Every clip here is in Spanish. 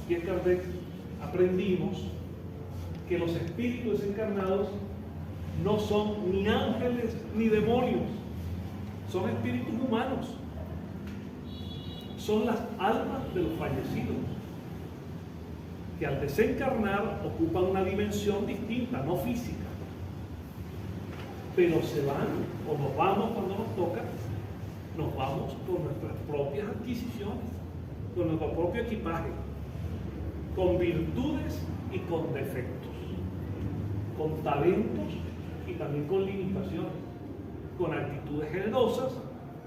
Pierre Kardec, aprendimos que los espíritus desencarnados no son ni ángeles ni demonios, son espíritus humanos, son las almas de los fallecidos, que al desencarnar ocupan una dimensión distinta, no física, pero se van o nos vamos cuando nos toca, nos vamos con nuestras propias adquisiciones, con nuestro propio equipaje, con virtudes y con defectos, con talentos y también con limitaciones, con actitudes generosas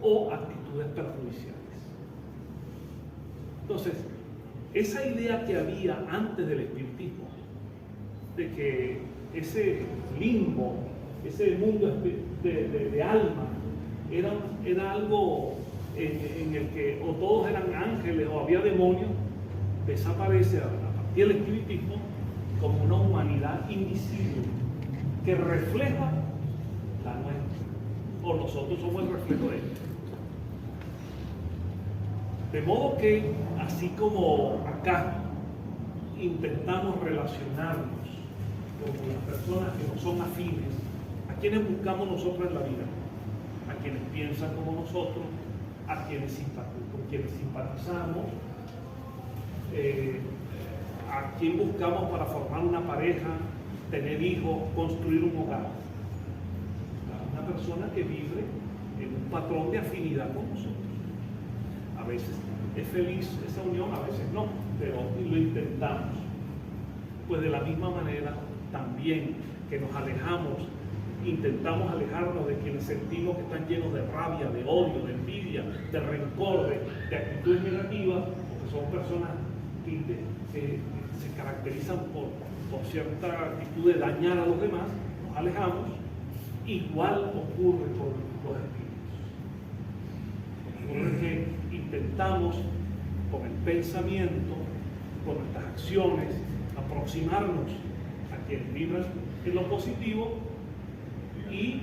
o actitudes perjudiciales. Entonces, esa idea que había antes del espiritismo, de que ese limbo, ese mundo de alma, era algo en el que o todos eran ángeles o había demonios, desaparece a partir del espiritismo como una humanidad invisible que refleja la nuestra, o nosotros somos el reflejo de ella. De modo que, así como acá intentamos relacionarnos con las personas que no son afines, ¿a quienes buscamos nosotros en la vida? A quienes piensan como nosotros, a quienes con quienes simpatizamos, a quién buscamos para formar una pareja, tener hijos, construir un hogar. Una persona que vive en un patrón de afinidad con nosotros. A veces es feliz esa unión, a veces no, pero lo intentamos. Pues de la misma manera también que nos alejamos, intentamos alejarnos de quienes sentimos que están llenos de rabia, de odio, de envidia, de rencor, de actitudes negativas, porque son personas que se caracterizan por cierta actitud de dañar a los demás, nos alejamos. Igual ocurre con los espíritus. Ocurre que intentamos con el pensamiento, con nuestras acciones, aproximarnos a quienes vibran en lo positivo, y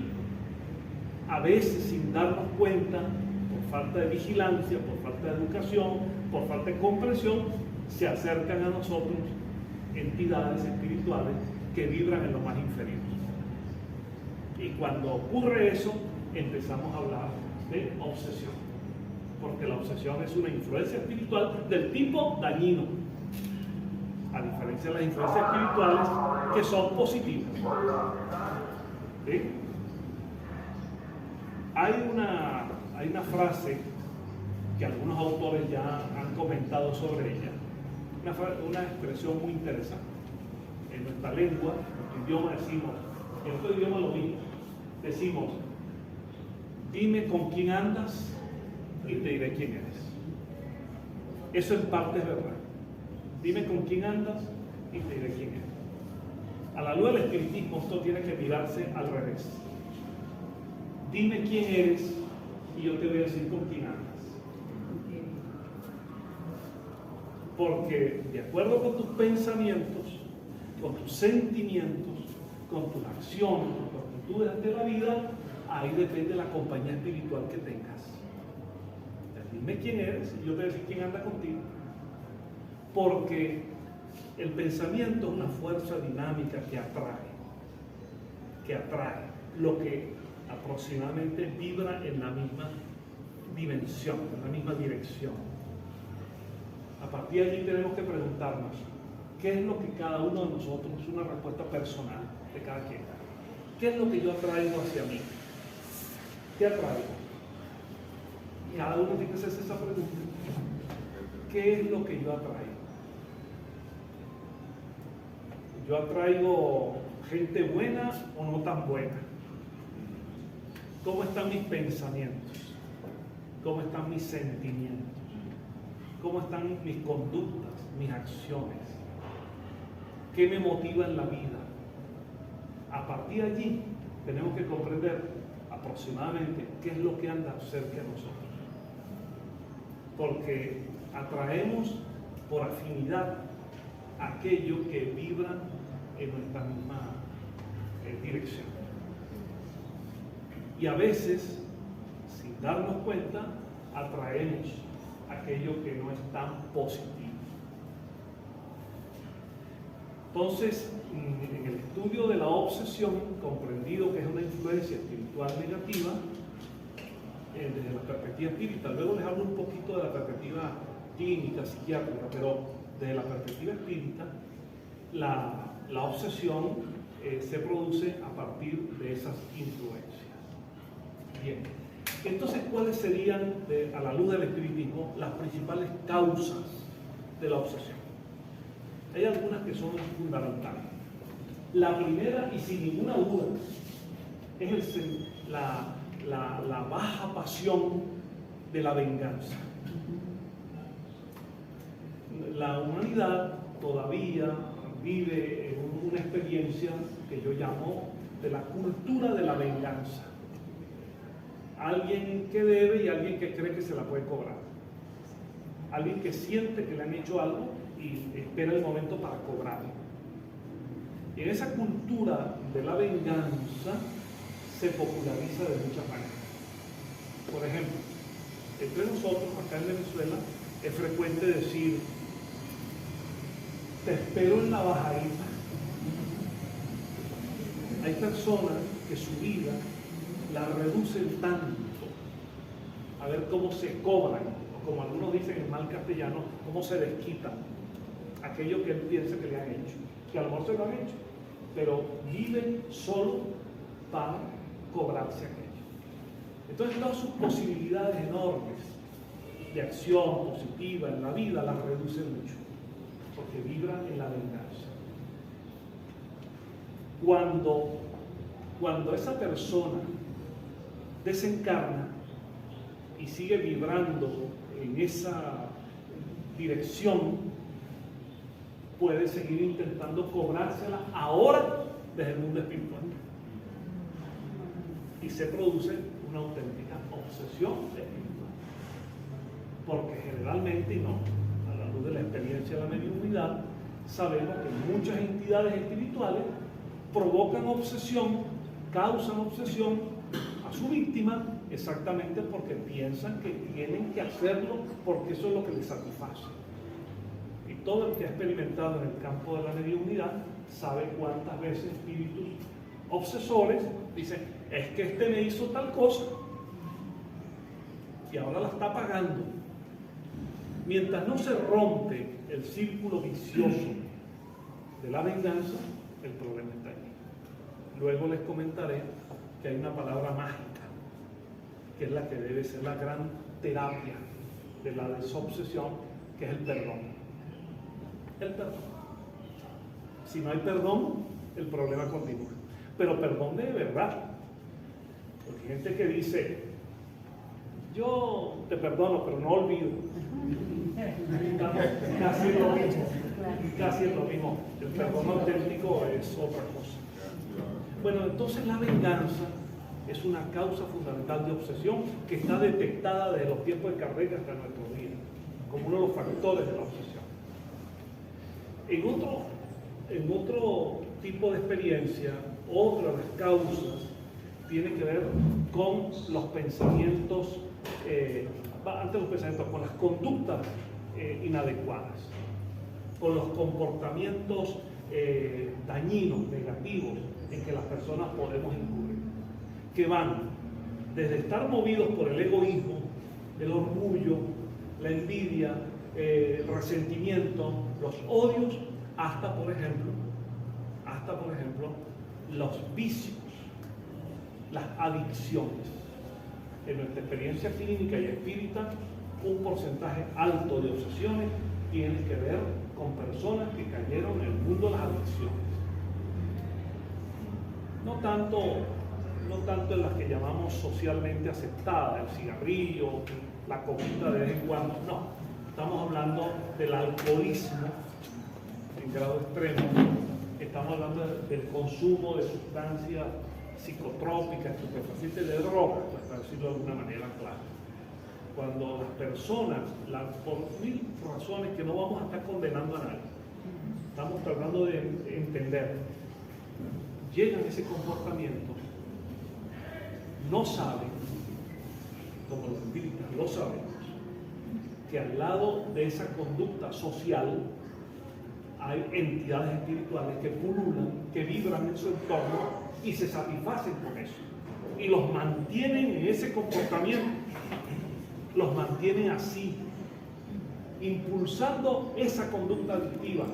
a veces sin darnos cuenta, por falta de vigilancia, por falta de educación, por falta de comprensión, se acercan a nosotros entidades espirituales que vibran en lo más inferior. Y cuando ocurre eso, empezamos a hablar de obsesión, porque la obsesión es una influencia espiritual del tipo dañino, a diferencia de las influencias espirituales que son positivas. ¿Sí? Hay una frase que algunos autores ya han comentado sobre ella, una expresión muy interesante. En nuestra lengua, en nuestro idioma decimos, en otro idioma lo mismo, decimos: dime con quién andas y te diré quién eres. Eso en parte es verdad. Dime con quién andas y te diré quién eres. A la luz del espiritismo esto tiene que mirarse al revés. Dime quién eres y yo te voy a decir con quién andas. Porque de acuerdo con tus pensamientos, con tus sentimientos, con tus acciones, con tus actitudes ante la vida, ahí depende la compañía espiritual que tengas. Entonces, dime quién eres y yo te voy a decir quién anda contigo. Porque el pensamiento es una fuerza dinámica que atrae lo que aproximadamente vibra en la misma dimensión, en la misma dirección. A partir de allí tenemos que preguntarnos, ¿qué es lo que cada uno de nosotros, es una respuesta personal de cada quien? ¿Qué es lo que yo atraigo hacia mí? ¿Qué atraigo? Cada uno tiene que hacerse esa pregunta. ¿Qué es lo que yo atraigo? ¿Yo atraigo gente buena o no tan buena? ¿Cómo están mis pensamientos? ¿Cómo están mis sentimientos? ¿Cómo están mis conductas, mis acciones? ¿Qué me motiva en la vida? A partir de allí tenemos que comprender aproximadamente qué es lo que anda cerca de nosotros. Porque atraemos por afinidad aquello que vibra en nuestra misma dirección. Y a veces, sin darnos cuenta, atraemos aquello que no es tan positivo. Entonces, en el estudio de la obsesión, comprendido que es una influencia espiritual negativa, desde la perspectiva espírita, luego les hablo un poquito de la perspectiva clínica, psiquiátrica, pero desde la perspectiva espírita, la obsesión se produce a partir de esas influencias. Bien, entonces, ¿cuáles serían, a la luz del espiritismo, las principales causas de la obsesión? Hay algunas que son fundamentales. La primera, y sin ninguna duda, es la baja pasión de la venganza. La humanidad todavía vive en una experiencia que yo llamo de la cultura de la venganza. Alguien que debe y alguien que cree que se la puede cobrar. Alguien que siente que le han hecho algo y espera el momento para cobrarlo. Y en esa cultura de la venganza se populariza de muchas maneras. Por ejemplo, entre nosotros acá en Venezuela es frecuente decir: te espero en la bajadita. Hay personas que su vida la reducen tanto a ver cómo se cobran, o como algunos dicen en mal castellano, cómo se desquitan aquello que él piensa que le han hecho, que a lo mejor se lo han hecho, pero viven solo para cobrarse aquello. Entonces todas sus posibilidades enormes de acción positiva en la vida las reducen mucho, porque vibran en la venganza. Cuando esa persona desencarna y sigue vibrando en esa dirección, puede seguir intentando cobrársela ahora desde el mundo espiritual. Y se produce una auténtica obsesión espiritual. Porque generalmente, y no, a la luz de la experiencia de la mediunidad, sabemos que muchas entidades espirituales provocan obsesión, causan obsesión a su víctima exactamente porque piensan que tienen que hacerlo porque eso es lo que les satisface. Y todo el que ha experimentado en el campo de la mediunidad sabe cuántas veces espíritus obsesores dicen: es que este me hizo tal cosa y ahora la está pagando. Mientras no se rompe el círculo vicioso de la venganza, el problema está allí. Luego les comentaré que hay una palabra mágica, que es la que debe ser la gran terapia de la desobsesión, que es el perdón. El perdón. Si no hay perdón, el problema continúa. Pero perdón de verdad. Porque hay gente que dice: yo te perdono, pero no olvido. Casi es lo mismo. Casi es lo mismo. El perdón auténtico es otra cosa. Bueno, entonces la venganza es una causa fundamental de obsesión que está detectada desde los tiempos de Kardec hasta nuestros días, como uno de los factores de la obsesión. En otro tipo de experiencia, otra de las causas tiene que ver con los pensamientos, antes de los pensamientos, con las conductas inadecuadas, con los comportamientos dañinos, negativos, en que las personas podemos incurrir, que van desde estar movidos por el egoísmo, el orgullo, la envidia, el resentimiento, los odios, hasta por ejemplo, los vicios, las adicciones. En nuestra experiencia clínica y espírita, un porcentaje alto de obsesiones tiene que ver con personas que cayeron en el mundo de las adicciones. No tanto en las que llamamos socialmente aceptadas, el cigarrillo, la comida de vez en cuando, no. Estamos hablando del alcoholismo en grado extremo, estamos hablando del consumo de sustancias psicotrópicas, estupefacientes, de drogas, para decirlo de alguna manera clara. Cuando las personas, por mil razones que no vamos a estar condenando a nadie, estamos tratando de entender, llegan a ese comportamiento, no saben, como los espíritas lo sabemos, que al lado de esa conducta social hay entidades espirituales que pululan, que vibran en su entorno y se satisfacen con eso. Y los mantienen en ese comportamiento, los mantienen así, impulsando esa conducta adictiva,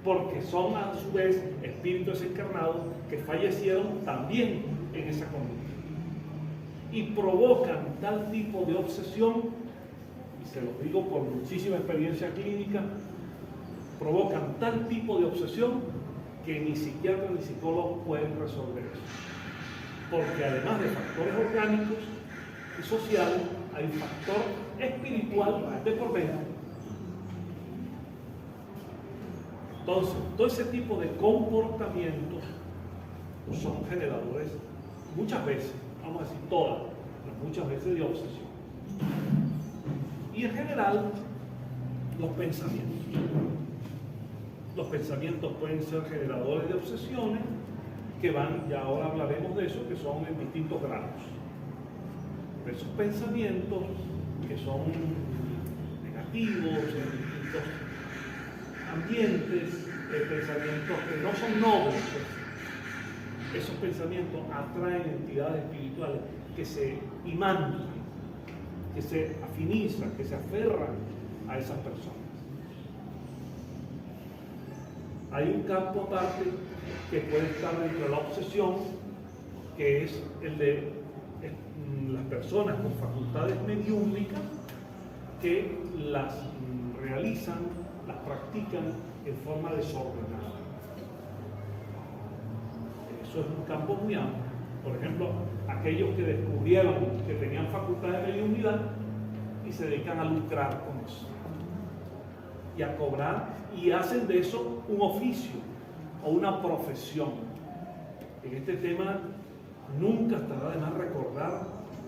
porque son a su vez espíritus encarnados que fallecieron también en esa conducta. Y provocan tal tipo de obsesión, y se los digo por muchísima experiencia clínica, provocan tal tipo de obsesión que ni psiquiatra ni psicólogo pueden resolver eso. Porque además de factores orgánicos y sociales, hay un factor espiritual de por medio. Entonces, todo ese tipo de comportamientos son generadores, muchas veces, vamos a decir todas, pero muchas veces de obsesión. Y en general, los pensamientos. Los pensamientos pueden ser generadores de obsesiones que van, ya ahora hablaremos de eso, que son en distintos grados. Esos pensamientos que son negativos, en distintos ambientes, pensamientos que no son nobles, esos pensamientos atraen entidades espirituales que se imanan, que se afinizan, que se aferran a esas personas. Hay un campo aparte que puede estar dentro de la obsesión, que es el de las personas con facultades mediúmnicas que las realizan, las practican en forma desordenada. Eso es un campo muy amplio. Por ejemplo, aquellos que descubrieron que tenían facultades de mediunidad y se dedican a lucrar con eso y a cobrar, y hacen de eso un oficio o una profesión. En este tema nunca estará de más recordar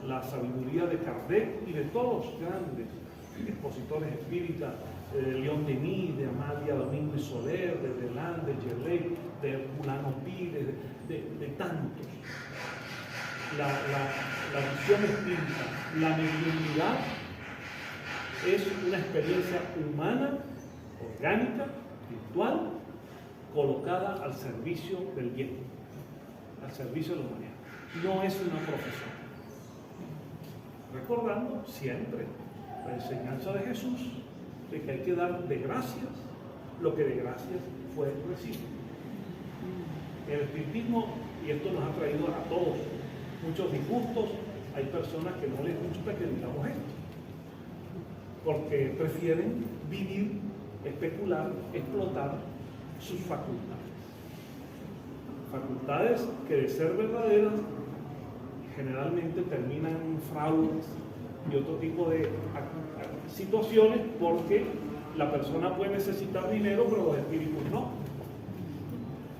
la sabiduría de Kardec y de todos los grandes expositores espíritas, de León Denis, de Amalia Domínguez Soler, de Delán, de Geley, de Herculano Pires, de tantos. La visión espírita, la mediunidad es una experiencia humana, orgánica, virtual, colocada al servicio del bien, al servicio de la humanidad. No es una profesión. Recordando siempre la enseñanza de Jesús de que hay que dar de gracias lo que de gracias fue recibido. El espiritismo, y esto nos ha traído a todos muchos disgustos, hay personas que no les gusta que digamos esto, porque prefieren vivir, especular, explotar sus facultades. Facultades que de ser verdaderas generalmente terminan en fraudes y otro tipo de situaciones, porque la persona puede necesitar dinero pero los espíritus no.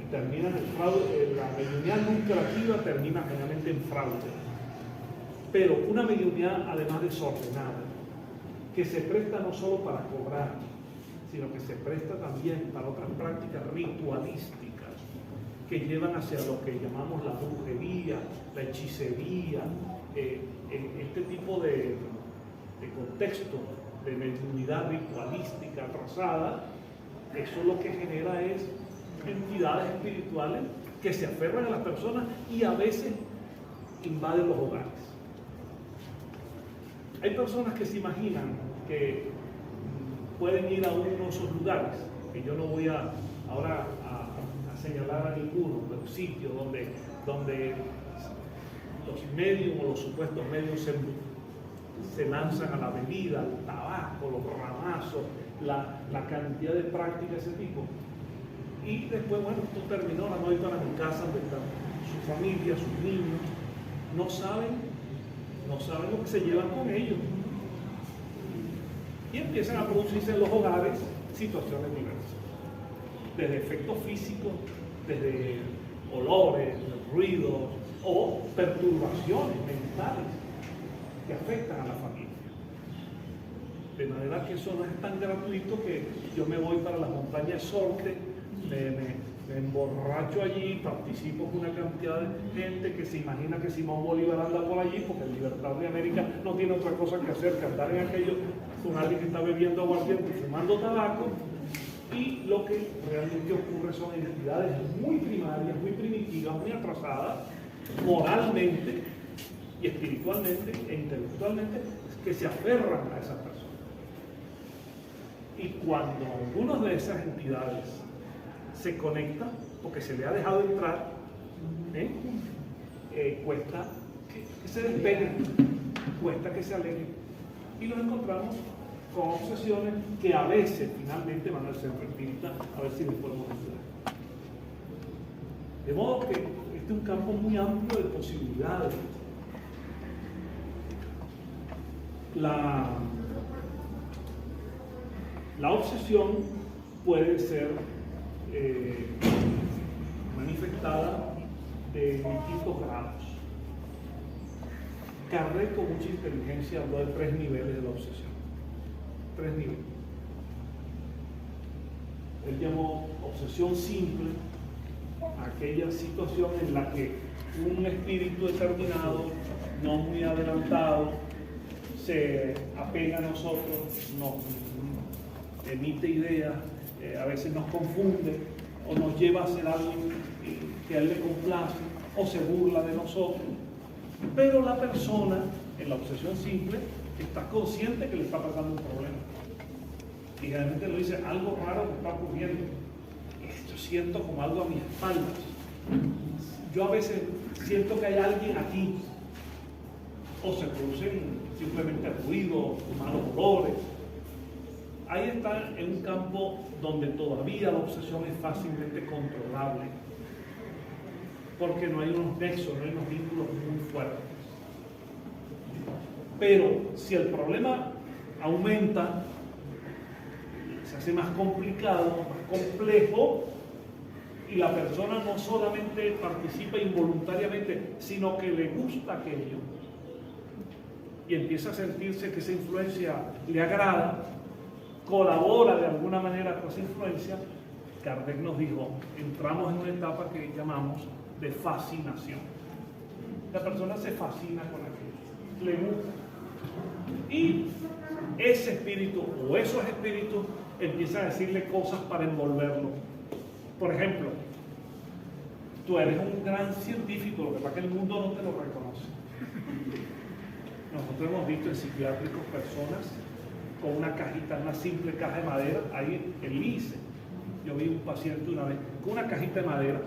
Y terminan en fraude. La mediunidad lucrativa termina generalmente en fraude. Pero una mediunidad además desordenada, que se presta no solo para cobrar, sino que se presta también para otras prácticas ritualísticas que llevan hacia lo que llamamos la brujería, la hechicería, este tipo de contexto de mediunidad ritualística atrasada. Eso lo que genera es entidades espirituales que se aferran a las personas y a veces invaden los hogares. Hay personas que se imaginan que pueden ir a uno de esos lugares, que yo no voy ahora a señalar a ninguno, pero sitios donde los medios o los supuestos medios se lanzan a la bebida, al tabaco, los ramazos, la cantidad de prácticas de ese tipo. Y después, bueno, esto terminó, la noche para mi casa, donde está su familia, sus niños, no saben lo que se llevan con ellos. Y empiezan a producirse en los hogares situaciones diversas, desde efectos físicos, desde olores, ruidos o perturbaciones mentales que afectan a la familia. De manera que eso no es tan gratuito que yo me voy para las montañas Sorte, me emborracho allí, participo con una cantidad de gente que se imagina que Simón Bolívar anda por allí, porque el Libertador de América no tiene otra cosa que hacer que andar en aquello con alguien que está bebiendo aguardiente y fumando tabaco, Y lo que realmente ocurre son entidades muy primarias, muy primitivas, muy atrasadas, moralmente y espiritualmente e intelectualmente, que se aferran a esas personas. Y cuando alguna de esas entidades se conecta, porque se le ha dejado entrar, cuesta que se despeguen, cuesta que se alejen. Y los encontramos con obsesiones que a veces finalmente van al centro espírita a ver si les podemos ayudar. De modo que este es un campo muy amplio de posibilidades. La obsesión puede ser manifestada de distintos grados. Kardec, con mucha inteligencia, habló de 3 niveles de la obsesión. 3 niveles. Él llamó obsesión simple aquella situación en la que un espíritu determinado, no muy adelantado, se apega a nosotros, nos emite ideas, a veces nos confunde o nos lleva a hacer algo que a él le complace o se burla de nosotros. Pero la persona, en la obsesión simple, está consciente que le está pasando un problema. Y realmente lo dice, algo raro me está ocurriendo. Yo siento como algo a mis espaldas. Yo a veces siento que hay alguien aquí. O se producen simplemente ruidos, malos olores. Ahí está en un campo donde todavía la obsesión es fácilmente controlable. Porque no hay unos nexos, no hay unos vínculos muy fuertes. Pero si el problema aumenta, se hace más complicado, más complejo, y la persona no solamente participa involuntariamente, sino que le gusta aquello, y empieza a sentirse que esa influencia le agrada, colabora de alguna manera con esa influencia, Kardec nos dijo, entramos en una etapa que llamamos de fascinación. La persona se fascina con aquello, le gusta. Y ese espíritu o esos espíritus empiezan a decirle cosas para envolverlo. Por ejemplo, tú eres un gran científico, lo que pasa es que el mundo no te lo reconoce. Nosotros hemos visto en psiquiátricos personas con una cajita, una simple caja de madera, ahí el ICE. Yo vi un paciente una vez con una cajita de madera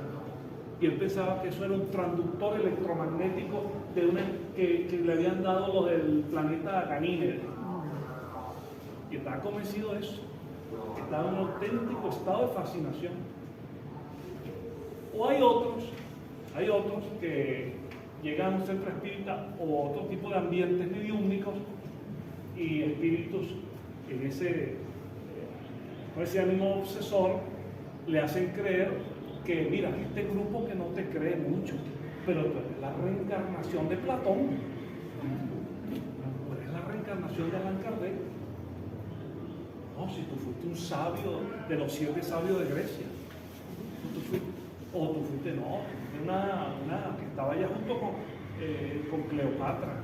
y él pensaba que eso era un transductor electromagnético que le habían dado los del planeta Ganímedes. Y estaba convencido de eso. Estaba en un auténtico estado de fascinación. O hay otros que llegan a un centro espírita o otro tipo de ambientes mediúmnicos y espíritus en ese ánimo obsesor le hacen creer que, mira, este grupo que no te cree mucho, pero tú eres la reencarnación de Platón, tú eres la reencarnación de Allan Kardec. No, si tú fuiste un sabio de los 7 sabios de Grecia, tú fuiste una que estaba allá junto con Cleopatra,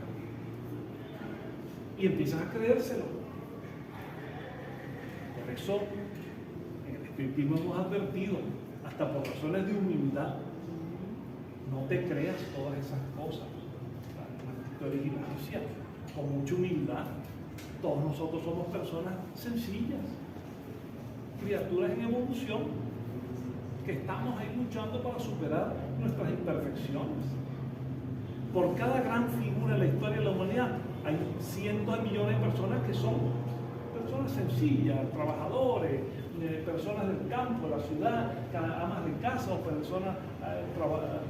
y empiezas a creérselo. Por eso en el espiritismo hemos advertido, hasta por razones de humildad, no te creas todas esas cosas. Una vigilancia, con mucha humildad. Todos nosotros somos personas sencillas, criaturas en evolución, que estamos ahí luchando para superar nuestras imperfecciones. Por cada gran figura en la historia de la humanidad hay cientos de millones de personas que son personas sencillas, trabajadores, personas del campo, de la ciudad, amas de casa, o personas,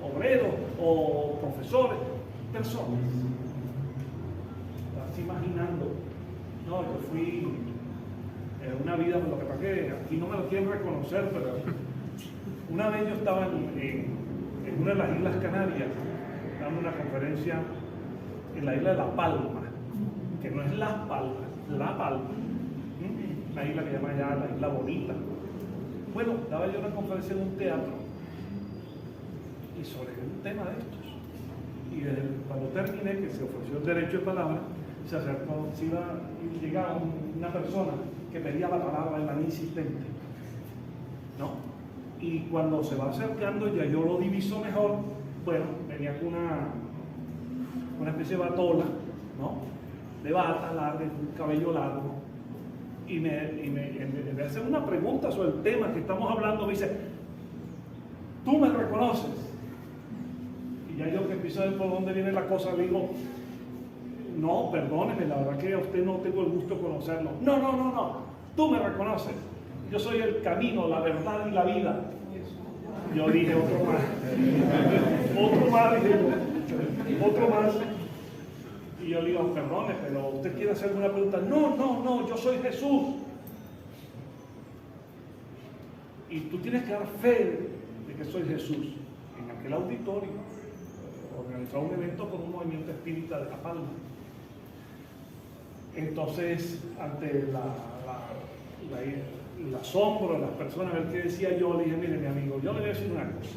obreros o profesores, personas. Estás imaginando, no, yo fui una vida, lo que pasa es que aquí no me lo quieren reconocer, pero una vez yo estaba en una de las Islas Canarias, dando una conferencia en la isla de La Palma, que no es Las Palmas, La Palma, una isla que llama ya la Isla Bonita. Bueno, daba yo una conferencia en un teatro y sobre un tema de estos. Y cuando terminé, que se ofreció el derecho de palabra, se acercó, llegaba una persona que pedía la palabra de manera insistente. ¿no? Y cuando se va acercando, ya yo lo diviso mejor. Bueno, venía con una especie de batola, ¿no? De bata larga, un cabello largo. Y en vez de hacer una pregunta sobre el tema que estamos hablando, me dice: ¿tú me reconoces? Y ya yo que empiezo a ver por dónde viene la cosa, le digo: no, perdóneme, la verdad que a usted no tengo el gusto de conocerlo. No, tú me reconoces. Yo soy el camino, la verdad y la vida. Yo dije: otro más. Otro más. Y yo le digo: perdone, pero usted quiere hacer alguna pregunta. No, yo soy Jesús. Y tú tienes que dar fe de que soy Jesús. En aquel auditorio organizó un evento con un movimiento espírita de La Palma. Entonces, ante el asombro de las personas, a ver qué decía yo, le dije: mire, mi amigo, yo le voy a decir una cosa.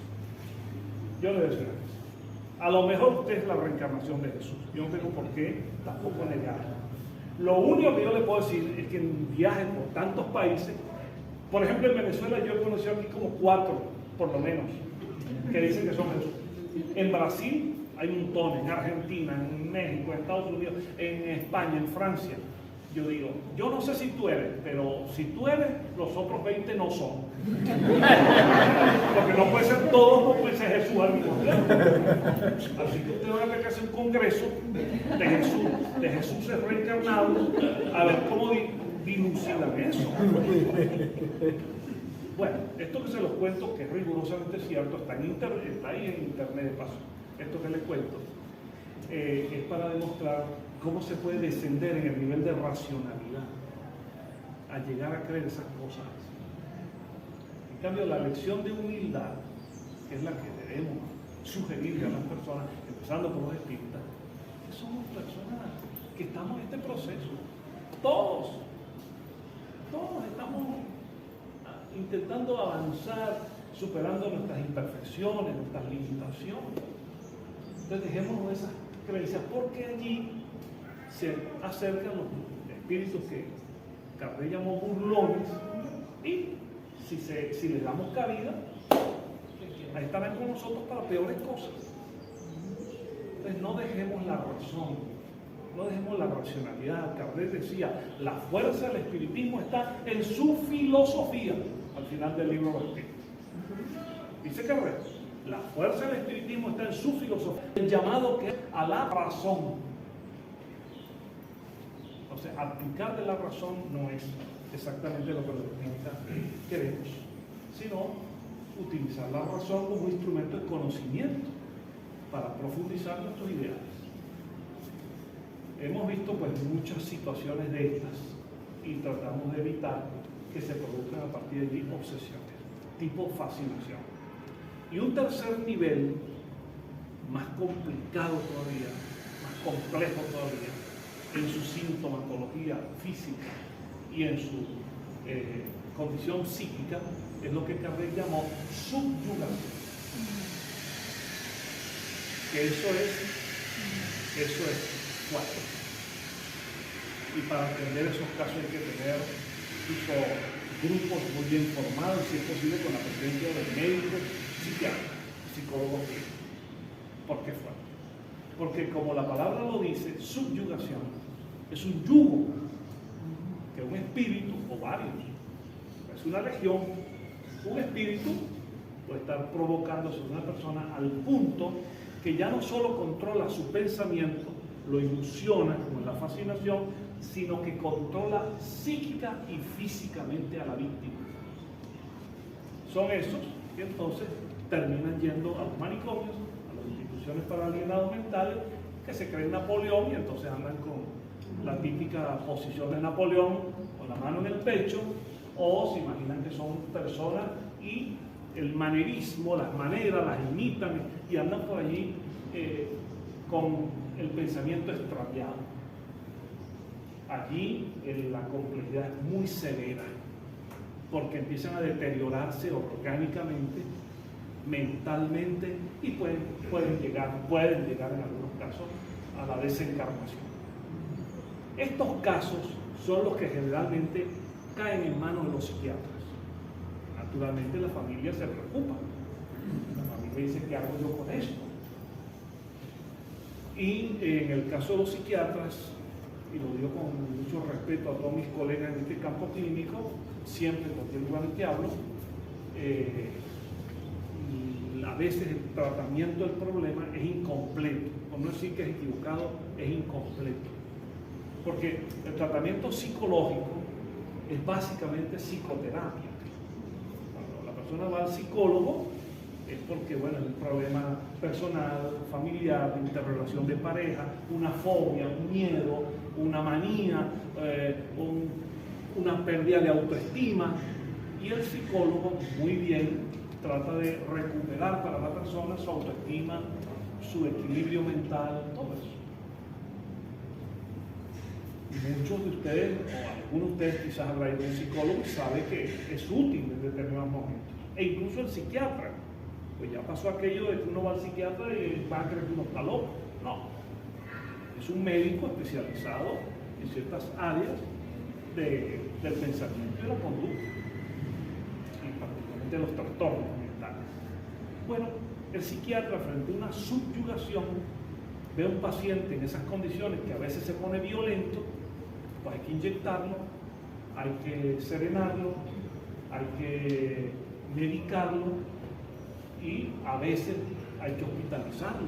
A lo mejor usted es la reencarnación de Jesús. Yo no tengo por qué tampoco negarlo. Lo único que yo le puedo decir es que en viajes por tantos países, por ejemplo en Venezuela, yo he conocido aquí como 4, por lo menos, que dicen que son Jesús. En Brasil hay un montón, en Argentina, en México, en Estados Unidos, en España, en Francia. Yo digo: yo no sé si tú eres, pero si tú eres, los otros 20 no son. Porque no puede ser todos, no puede ser Jesús al mismo tiempo. Así que usted va a tener que hacer un congreso de Jesús reencarnado, a ver cómo dilucidan eso. Bueno, esto que se los cuento, que es rigurosamente cierto, está ahí en internet de paso. Esto que les cuento es para demostrar cómo se puede descender en el nivel de racionalidad a llegar a creer esas cosas. En cambio, la lección de humildad, que es la que debemos sugerirle a las personas, empezando por los espíritas, que somos personas que estamos en este proceso. Todos estamos intentando avanzar, superando nuestras imperfecciones, nuestras limitaciones. Entonces dejémonos esas creencias, porque allí se acercan los espíritus que Kardec llamó burlones, y si les damos cabida, ahí estarán con nosotros para peores cosas. Entonces no dejemos la razón, no dejemos la racionalidad. Kardec decía: la fuerza del espiritismo está en su filosofía, al final del libro de los espíritus. Dice Kardec: la fuerza del espiritismo está en su filosofía, el llamado que es a la razón. O sea, aplicar de la razón no es exactamente lo que los espíritas queremos, sino utilizar la razón como instrumento de conocimiento para profundizar nuestros ideales. Hemos visto pues muchas situaciones de estas y tratamos de evitar que se produzcan a partir de allí obsesiones, tipo fascinación. Y un tercer nivel, más complicado todavía, más complejo todavía, en su sintomatología física y en su condición psíquica, es lo que Kardec llamó subyugación. Que eso es fuerte. Y para atender esos casos hay que tener incluso grupos muy bien formados, si es posible con la presencia de médicos, psiquiatras, psicólogos clínicos. ¿Por qué fuerte? Porque como la palabra lo dice, subyugación es un yugo que un espíritu, o varios, es una legión, un espíritu puede estar provocando sobre una persona al punto que ya no solo controla su pensamiento, lo ilusiona como en la fascinación, sino que controla psíquica y físicamente a la víctima. Son esos que entonces terminan yendo a los manicomios, a las instituciones para alienados mentales, que se creen Napoleón y entonces andan con la típica posición de Napoleón, con la mano en el pecho, o se imaginan que son personas y el manerismo, las maneras, las imitan y andan por allí con el pensamiento extraviado. Allí la complejidad es muy severa, porque empiezan a deteriorarse orgánicamente, mentalmente, y pueden llegar en algunos casos a la desencarnación. Estos casos son los que generalmente caen en manos de los psiquiatras. naturalmente la familia se preocupa. La familia dice, ¿qué hago yo con esto? Y en el caso de los psiquiatras, y lo digo con mucho respeto a todos mis colegas en este campo clínico, siempre en cualquier lugar en que hablo, a veces el tratamiento del problema es incompleto, por no decir que es equivocado, es incompleto. Porque el tratamiento psicológico es básicamente psicoterapia. Cuando la persona va al psicólogo es porque, bueno, es un problema personal, familiar, de interrelación de pareja, una fobia, un miedo, una manía, una pérdida de autoestima, y el psicólogo muy bien trata de recuperar para la persona su autoestima, su equilibrio mental, todo eso. Y muchos de ustedes, o algunos de ustedes quizás habrán ido a un psicólogo y sabe que es útil en determinados momentos, e incluso el psiquiatra. Pues ya pasó aquello de que uno va al psiquiatra y va a creer que uno está loco. No, es un médico especializado en ciertas áreas del pensamiento y de la conducta, y particularmente de los trastornos mentales. Bueno, el psiquiatra, frente a una subyugación, ve a un paciente en esas condiciones que a veces se pone violento, pues hay que inyectarlo, hay que serenarlo, hay que medicarlo, y a veces hay que hospitalizarlo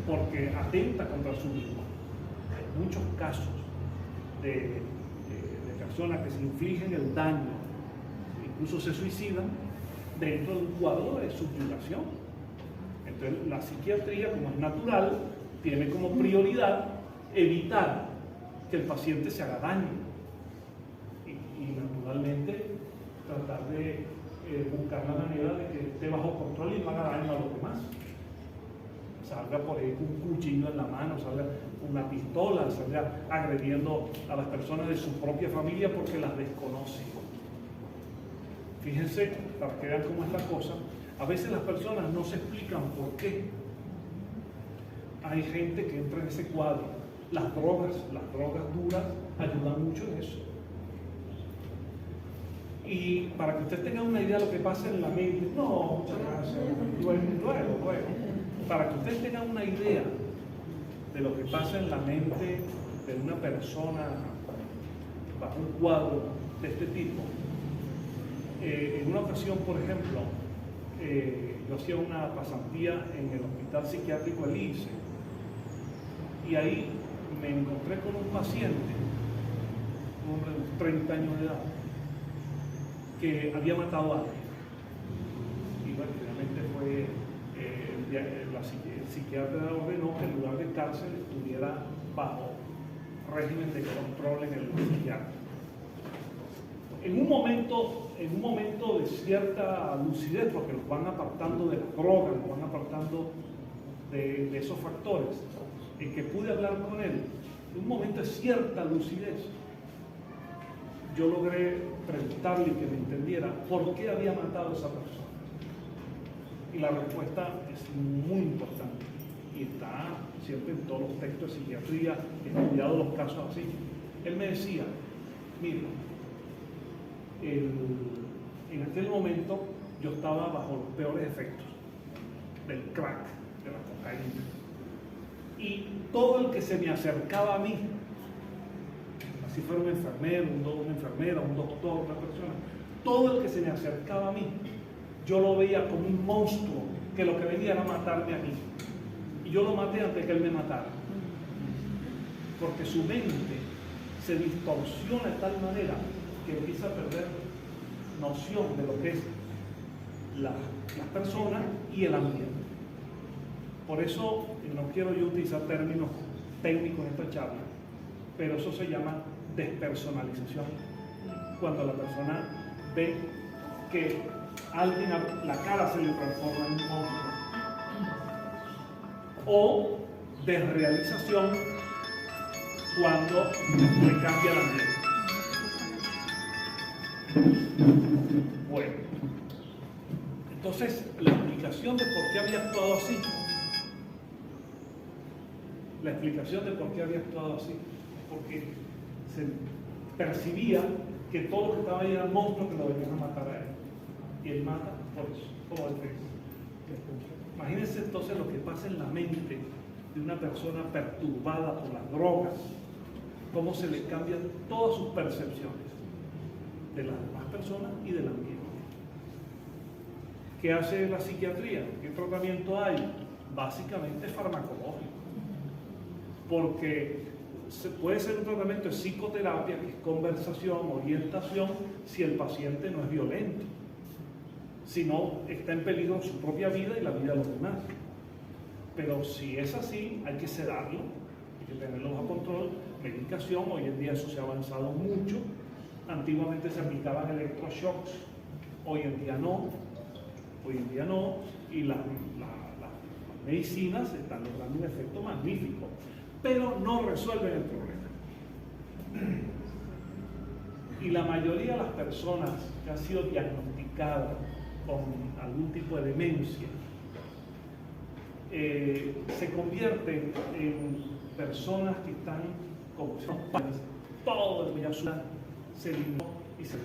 porque atenta contra su vida. Hay muchos casos de personas que se infligen el daño, incluso se suicidan dentro de un cuadro de subyugación. Entonces la psiquiatría, como es natural, tiene como prioridad evitar que el paciente se haga daño y naturalmente tratar de buscar la manera de que esté bajo control y no haga daño a los demás. Salga por ahí con un cuchillo en la mano, salga con una pistola, salga agrediendo a las personas de su propia familia porque las desconoce. Fíjense, para que vean cómo es la cosa, a veces las personas no se explican por qué hay gente que entra en ese cuadro. Las drogas duras ayudan mucho en eso. Y para que usted tenga una idea de lo que pasa en la mente, no, muchas gracias, luego. Para que usted tenga una idea de lo que pasa en la mente de una persona bajo un cuadro de este tipo. En una ocasión, por ejemplo, yo hacía una pasantía en el Hospital Psiquiátrico Elise, y ahí me encontré con un paciente, un hombre de unos 30 años de edad, que había matado a alguien. Y bueno, finalmente fue, el psiquiatra ordenó que en lugar de cárcel estuviera bajo régimen de control en el psiquiatra. En un momento de cierta lucidez, porque los van apartando de las drogas, los van apartando de esos factores, en que pude hablar con él, en un momento de cierta lucidez, yo logré preguntarle que me entendiera por qué había matado a esa persona. Y la respuesta es muy importante y está siempre en todos los textos de psiquiatría, he estudiado los casos así. Él me decía, mira, en aquel momento yo estaba bajo los peores efectos del crack, de la cocaína, y todo el que se me acercaba a mí, si fuera un enfermero, una enfermera, un doctor, una persona, todo el que se me acercaba a mí, yo lo veía como un monstruo que lo que venía era matarme a mí. Y yo lo maté antes que él me matara. Porque su mente se distorsiona de tal manera que empieza a perder noción de lo que es las personas y el ambiente. Por eso no quiero yo utilizar términos técnicos en esta charla, pero eso se llama despersonalización. Cuando la persona ve que alguien, la cara se le transforma en un monstruo. O desrealización, cuando le cambia la mente. Bueno, entonces la explicación de por qué había actuado así, porque se percibía que todo lo que estaba ahí eran monstruos que lo venían a matar a él. y él mata por eso, como defensa. Imagínense entonces lo que pasa en la mente de una persona perturbada por las drogas, cómo se le cambian todas sus percepciones de las demás personas y del ambiente. ¿Qué hace la psiquiatría? ¿Qué tratamiento hay? Básicamente farmacológico, porque puede ser un tratamiento de psicoterapia, que es conversación, orientación, si el paciente no es violento, si no está en peligro su propia vida y la vida de los demás. Pero si es así, hay que sedarlo, hay que tenerlo bajo control, medicación. Hoy en día eso se ha avanzado mucho. Antiguamente se aplicaban electroshocks, hoy en día no, y las medicinas están logrando un efecto magnífico, pero no resuelven el problema. Y la mayoría de las personas que han sido diagnosticadas con algún tipo de demencia se convierten en personas que están como todo el día se eliminó y se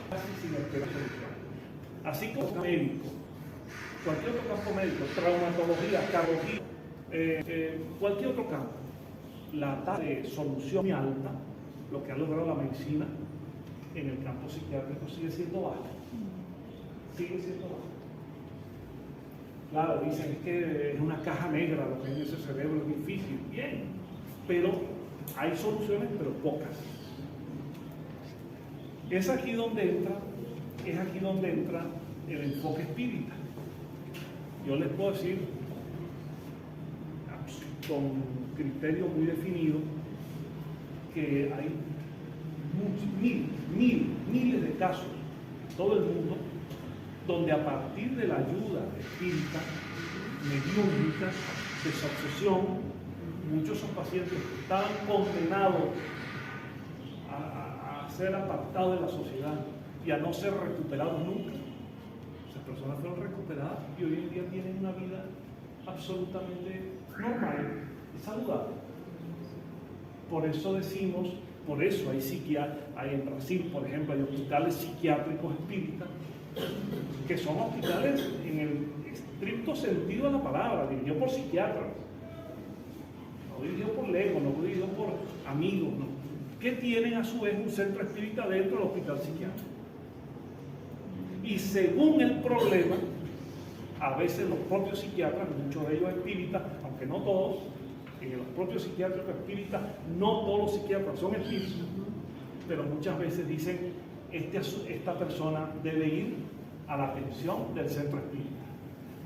casi sin esperar solución. Así como médico, cualquier otro campo médico, traumatología, cardiología, cualquier otro campo, la tasa de solución muy alta, lo que ha logrado la medicina en el campo psiquiátrico sigue siendo baja. Sigue siendo baja. Claro, dicen que es una caja negra lo que hay en ese cerebro, es difícil, bien, pero hay soluciones, pero pocas. Es aquí donde entra el enfoque espírita. Yo les puedo decir con criterio muy definido que hay miles de casos en todo el mundo donde a partir de la ayuda espírita, mediúnica, desobsesión, muchos son pacientes que estaban condenados a ser apartados de la sociedad y a no ser recuperados nunca. Esas personas fueron recuperadas y hoy en día tienen una vida absolutamente normal y saludable. Por eso decimos, por eso hay en Brasil, por ejemplo, hay hospitales psiquiátricos espíritas que son hospitales en el estricto sentido de la palabra, dirigidos por psiquiatras, no dirigidos por legos, no dirigidos por amigos, no, que tienen a su vez un centro espírita dentro del hospital psiquiátrico. Y según el problema, a veces los propios psiquiatras, muchos de ellos espíritas, aunque no todos, en los propios psiquiatras espíritas, no todos los psiquiatras son espíritas, pero muchas veces dicen, esta persona debe ir a la atención del centro espírita,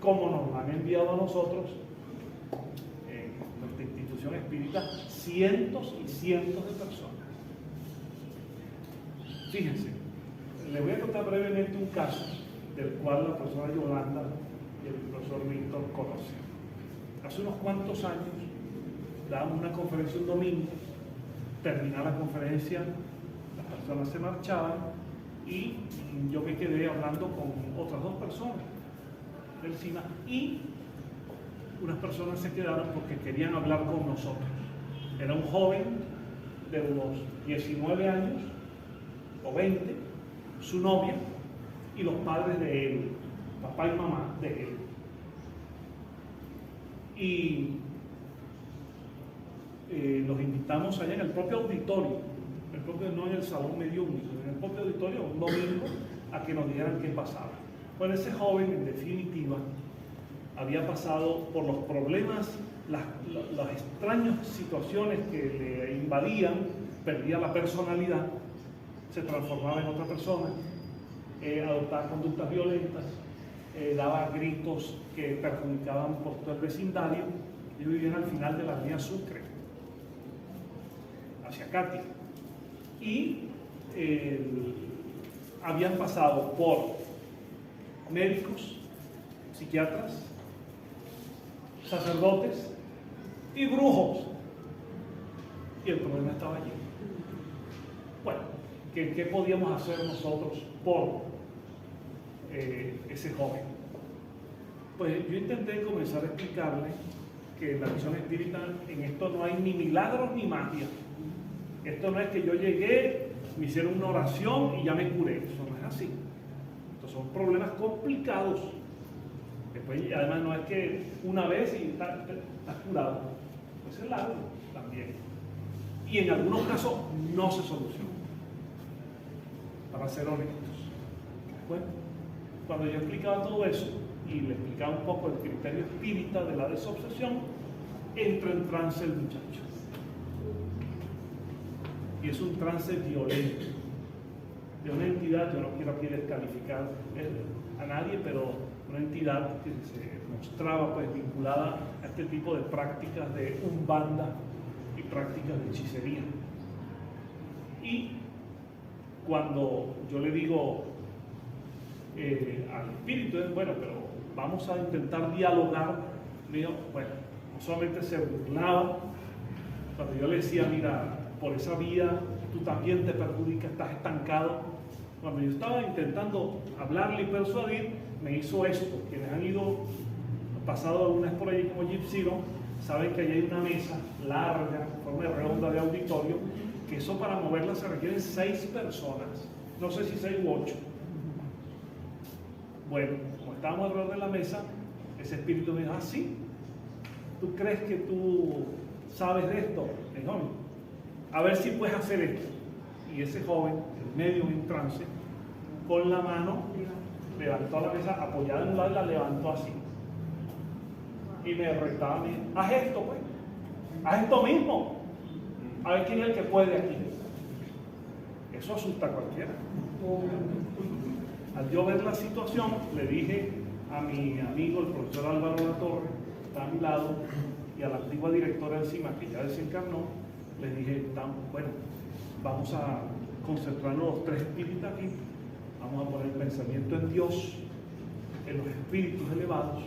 como nos han enviado a nosotros en nuestra institución espírita cientos y cientos de personas. Fíjense, les voy a contar brevemente un caso del cual la profesora Yolanda y el profesor Víctor conocen. Hace unos cuantos años dábamos una conferencia un domingo, terminaba la conferencia, las personas se marchaban y yo me quedé hablando con otras dos personas del SINA y unas personas se quedaron porque querían hablar con nosotros. Era un joven de unos 19 años o 20, su novia y los padres de él, papá y mamá de él. Y los invitamos allá en el propio auditorio, no en el salón mediúnico, en el propio auditorio, un domingo, a que nos dijeran qué pasaba. Bueno, ese joven, en definitiva, había pasado por los problemas, las extrañas situaciones que le invadían, perdía la personalidad, se transformaba en otra persona, adoptaba conductas violentas, daba gritos que perjudicaban por todo el vecindario. Ellos vivían al final de la avenida Sucre, hacia Catia. Y habían pasado por médicos, psiquiatras, sacerdotes y brujos. Y el problema estaba allí. Bueno, ¿qué podíamos hacer nosotros por ese joven? Pues yo intenté comenzar a explicarle que en la misión espírita en esto no hay ni milagros ni magia. Esto no es que yo llegué, me hicieron una oración y ya me curé. Eso no es así. Estos son problemas complicados. Después, además, no es que una vez y estás curado, pues es largo también. Y en algunos casos no se soluciona, para ser honestos. Bueno, cuando yo explicaba todo eso y le explicaba un poco el criterio espírita de la desobsesión, entra en trance el muchacho. Y es un trance violento de una entidad, yo no quiero aquí descalificar a nadie, pero una entidad que se mostraba pues vinculada a este tipo de prácticas de umbanda y prácticas de hechicería. Y cuando yo le digo al espíritu, bueno, pero vamos a intentar dialogar, mío, bueno, no solamente se burlaba, cuando yo le decía, mira, por esa vía tú también te perjudicas, estás estancado. Cuando yo estaba intentando hablarle y persuadir, me hizo esto. Quienes han pasado alguna vez por allí como Gypsy, saben que ahí hay una mesa larga, en forma de redonda de auditorio, que eso para moverla se requieren 6 personas, no sé si 6 u 8. Bueno, como estábamos alrededor de la mesa, ese espíritu me dijo, ah, sí, ¿tú crees que tú sabes de esto? Me dijo, a ver si puedes hacer esto. Y ese joven, en medio de un trance, con la mano, levantó la mesa apoyada en un lado y la levantó así. Y me retaba a mí, haz esto pues, haz esto mismo. A ver quién es el que puede aquí. Eso asusta a cualquiera. Al yo ver la situación, le dije a mi amigo, el profesor Álvaro Latorre, que está a mi lado, y a la antigua directora del CIMA, que ya desencarnó, les dije, bueno, vamos a concentrarnos los 3 espíritus aquí, vamos a poner el pensamiento en Dios, en los espíritus elevados,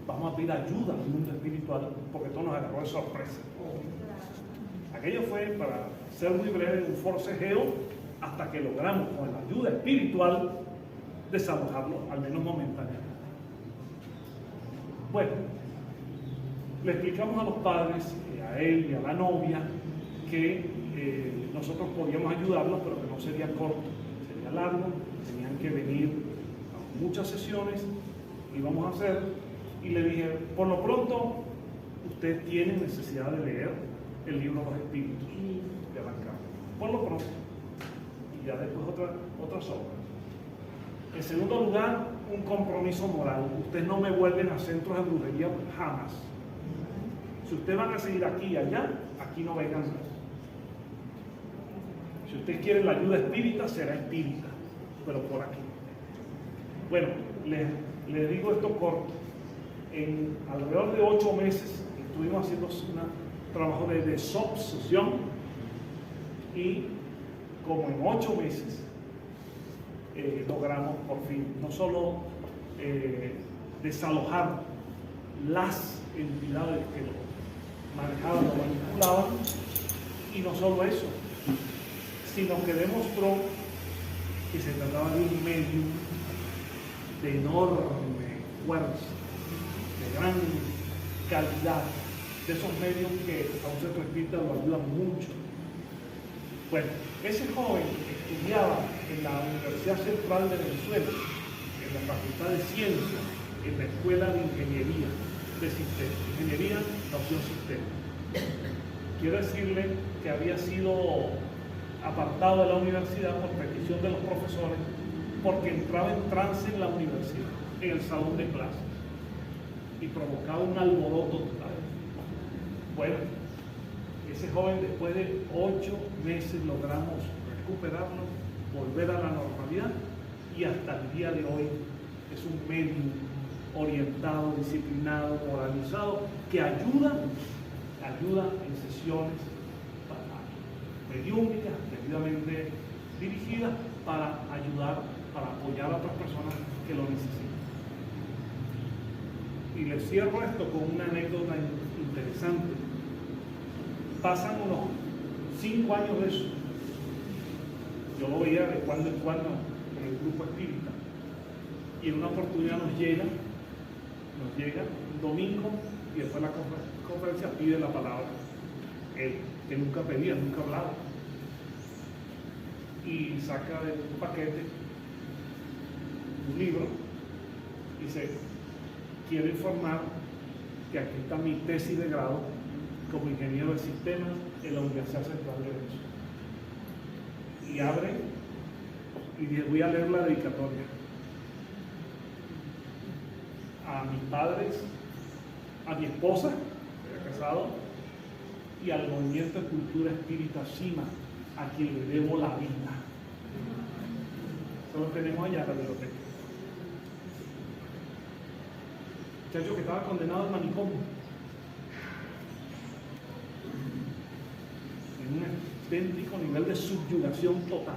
vamos a pedir ayuda al mundo espiritual, porque todo nos agarró de sorpresa. Aquello fue, para ser muy breve, un forcejeo hasta que logramos, con la ayuda espiritual, desalojarlo, al menos momentáneamente. Bueno, le explicamos a los padres, a él y a la novia, que nosotros podíamos ayudarlos, pero que no sería corto, sería largo, tenían que venir a muchas sesiones, íbamos a hacer, y le dije, por lo pronto, ustedes tienen necesidad de leer el libro de los espíritus de Allan Kardec, por lo pronto, y ya después otras obras. En segundo lugar, un compromiso moral. Ustedes no me vuelven a centros de brujería jamás. Si ustedes van a seguir aquí y allá, aquí no vengan más. Si ustedes quieren la ayuda espírita, será espírita, pero por aquí. Bueno, les digo esto corto. En alrededor de 8 meses estuvimos haciendo un trabajo de desobsesión y como en 8 meses logramos por fin no solo desalojar las entidades que lo manejaban, lo manipulaban, y no solo eso, sino que demostró que se trataba de un medium de enorme fuerza, de gran calidad, de esos medios que a un centro espírita lo ayudan mucho. Bueno, ese joven estudiaba en la Universidad Central de Venezuela, en la Facultad de Ciencias, en la Escuela de Ingeniería de Sistemas, Ingeniería de Opción Sistema. Quiero decirle que había sido apartado de la universidad por petición de los profesores, porque entraba en trance en la universidad, en el salón de clases, y provocaba un alboroto total. Bueno, ese joven, después de 8 meses, logramos recuperarlo, volver a la normalidad, y hasta el día de hoy es un medium orientado, disciplinado, moralizado, que ayuda en sesiones mediúmnicas, debidamente dirigidas, para ayudar, para apoyar a otras personas que lo necesitan. Y les cierro esto con una anécdota interesante. Pasan unos 5 años de eso. Yo lo veía de cuando en cuando en el grupo espírita, y en una oportunidad nos llega un domingo, y después de la conferencia pide la palabra, él, que nunca pedía, nunca hablaba, y saca de un paquete un libro, dice, quiero informar que aquí está mi tesis de grado como ingeniero de sistemas en la Universidad Central de Derecho. Y abre y dice, voy a leer la dedicatoria a mis padres, a mi esposa, que era casado, y al movimiento de cultura espírita Shima, a quien le debo la vida. Eso lo tenemos allá en la biblioteca. Muchacho que estaba condenado al manicomio, en un auténtico nivel de subyugación total.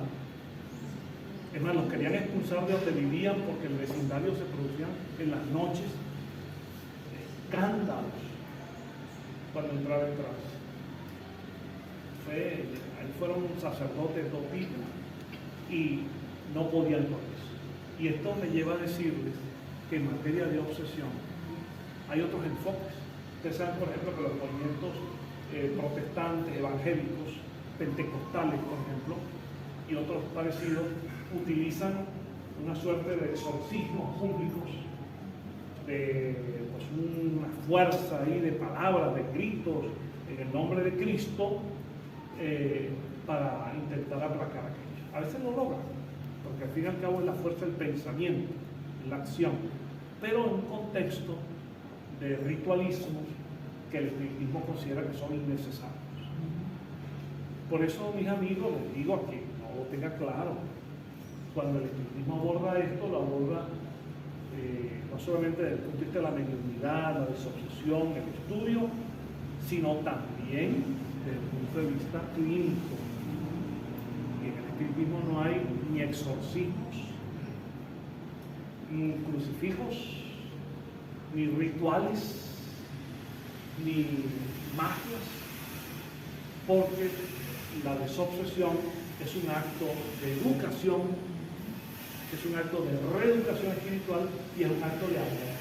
Es más, los querían expulsar de donde vivían porque en el vecindario se producían en las noches escándalos cuando entraba en trance. Ahí fueron sacerdotes de todo tipo y no podían con eso. Y esto me lleva a decirles que en materia de obsesión hay otros enfoques. Ustedes saben, por ejemplo, que los movimientos protestantes, evangélicos, pentecostales, por ejemplo, y otros parecidos, utilizan una suerte de exorcismos públicos, de pues, una fuerza ahí de palabras, de gritos, en el nombre de Cristo, para intentar aplacar aquello. A veces lo logran, porque al fin y al cabo es la fuerza del pensamiento, la acción, pero en un contexto de ritualismos que el espiritismo considera que son innecesarios. Por eso, mis amigos, les digo aquí, no lo tenga claro, cuando el espiritismo aborda esto, lo aborda no solamente desde el punto de vista de la mediunidad, la desobsesión, el estudio, sino también desde el punto de vista clínico. Y en el espiritismo no hay ni exorcismos, ni crucifijos, ni rituales, ni magias, porque la desobsesión es un acto de educación, es un acto de reeducación espiritual y es un acto de amor.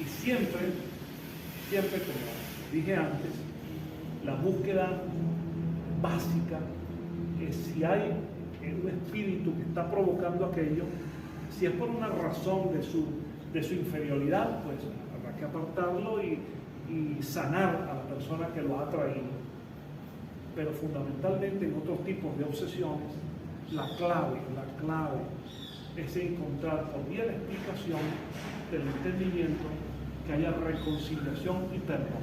Y siempre, como dije antes, la búsqueda básica es si hay un espíritu que está provocando aquello, si es por una razón de su inferioridad, pues habrá que apartarlo y sanar a la persona que lo ha traído. Pero fundamentalmente en otros tipos de obsesiones, la clave es encontrar por vía de explicación del entendimiento que haya reconciliación y perdón.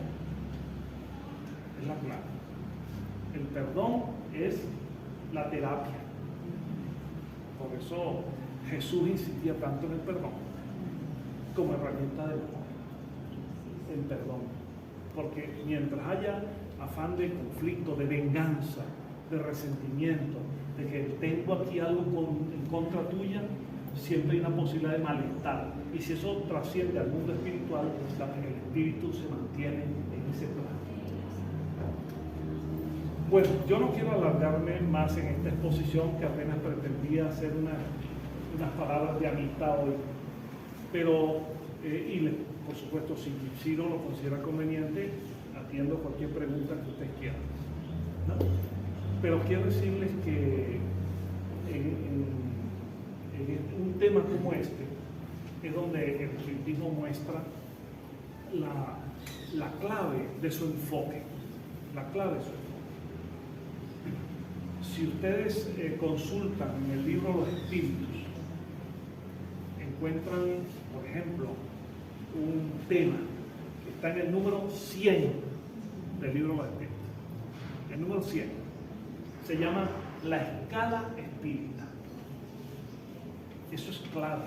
Es la clave. El perdón es la terapia. Por eso Jesús insistía tanto en el perdón como herramienta del amor. El perdón. Porque mientras haya afán de conflicto, de venganza, de resentimiento, de que tengo aquí algo en contra tuya, siempre hay una posibilidad de malestar. Y si eso trasciende al mundo espiritual, el espíritu se mantiene en ese plano. Bueno, yo no quiero alargarme más en esta exposición, que apenas pretendía hacer unas palabras de amistad hoy, pero, por supuesto, si no lo considera conveniente, atiendo cualquier pregunta que ustedes quieran, ¿no? Pero quiero decirles que en un tema como este es donde el espiritismo muestra la clave de su enfoque, Si ustedes consultan en el libro Los Espíritus, encuentran, por ejemplo, un tema que está en el número 100 del libro Los Espíritus. El número 100 se llama la escala espírita. Eso es clave.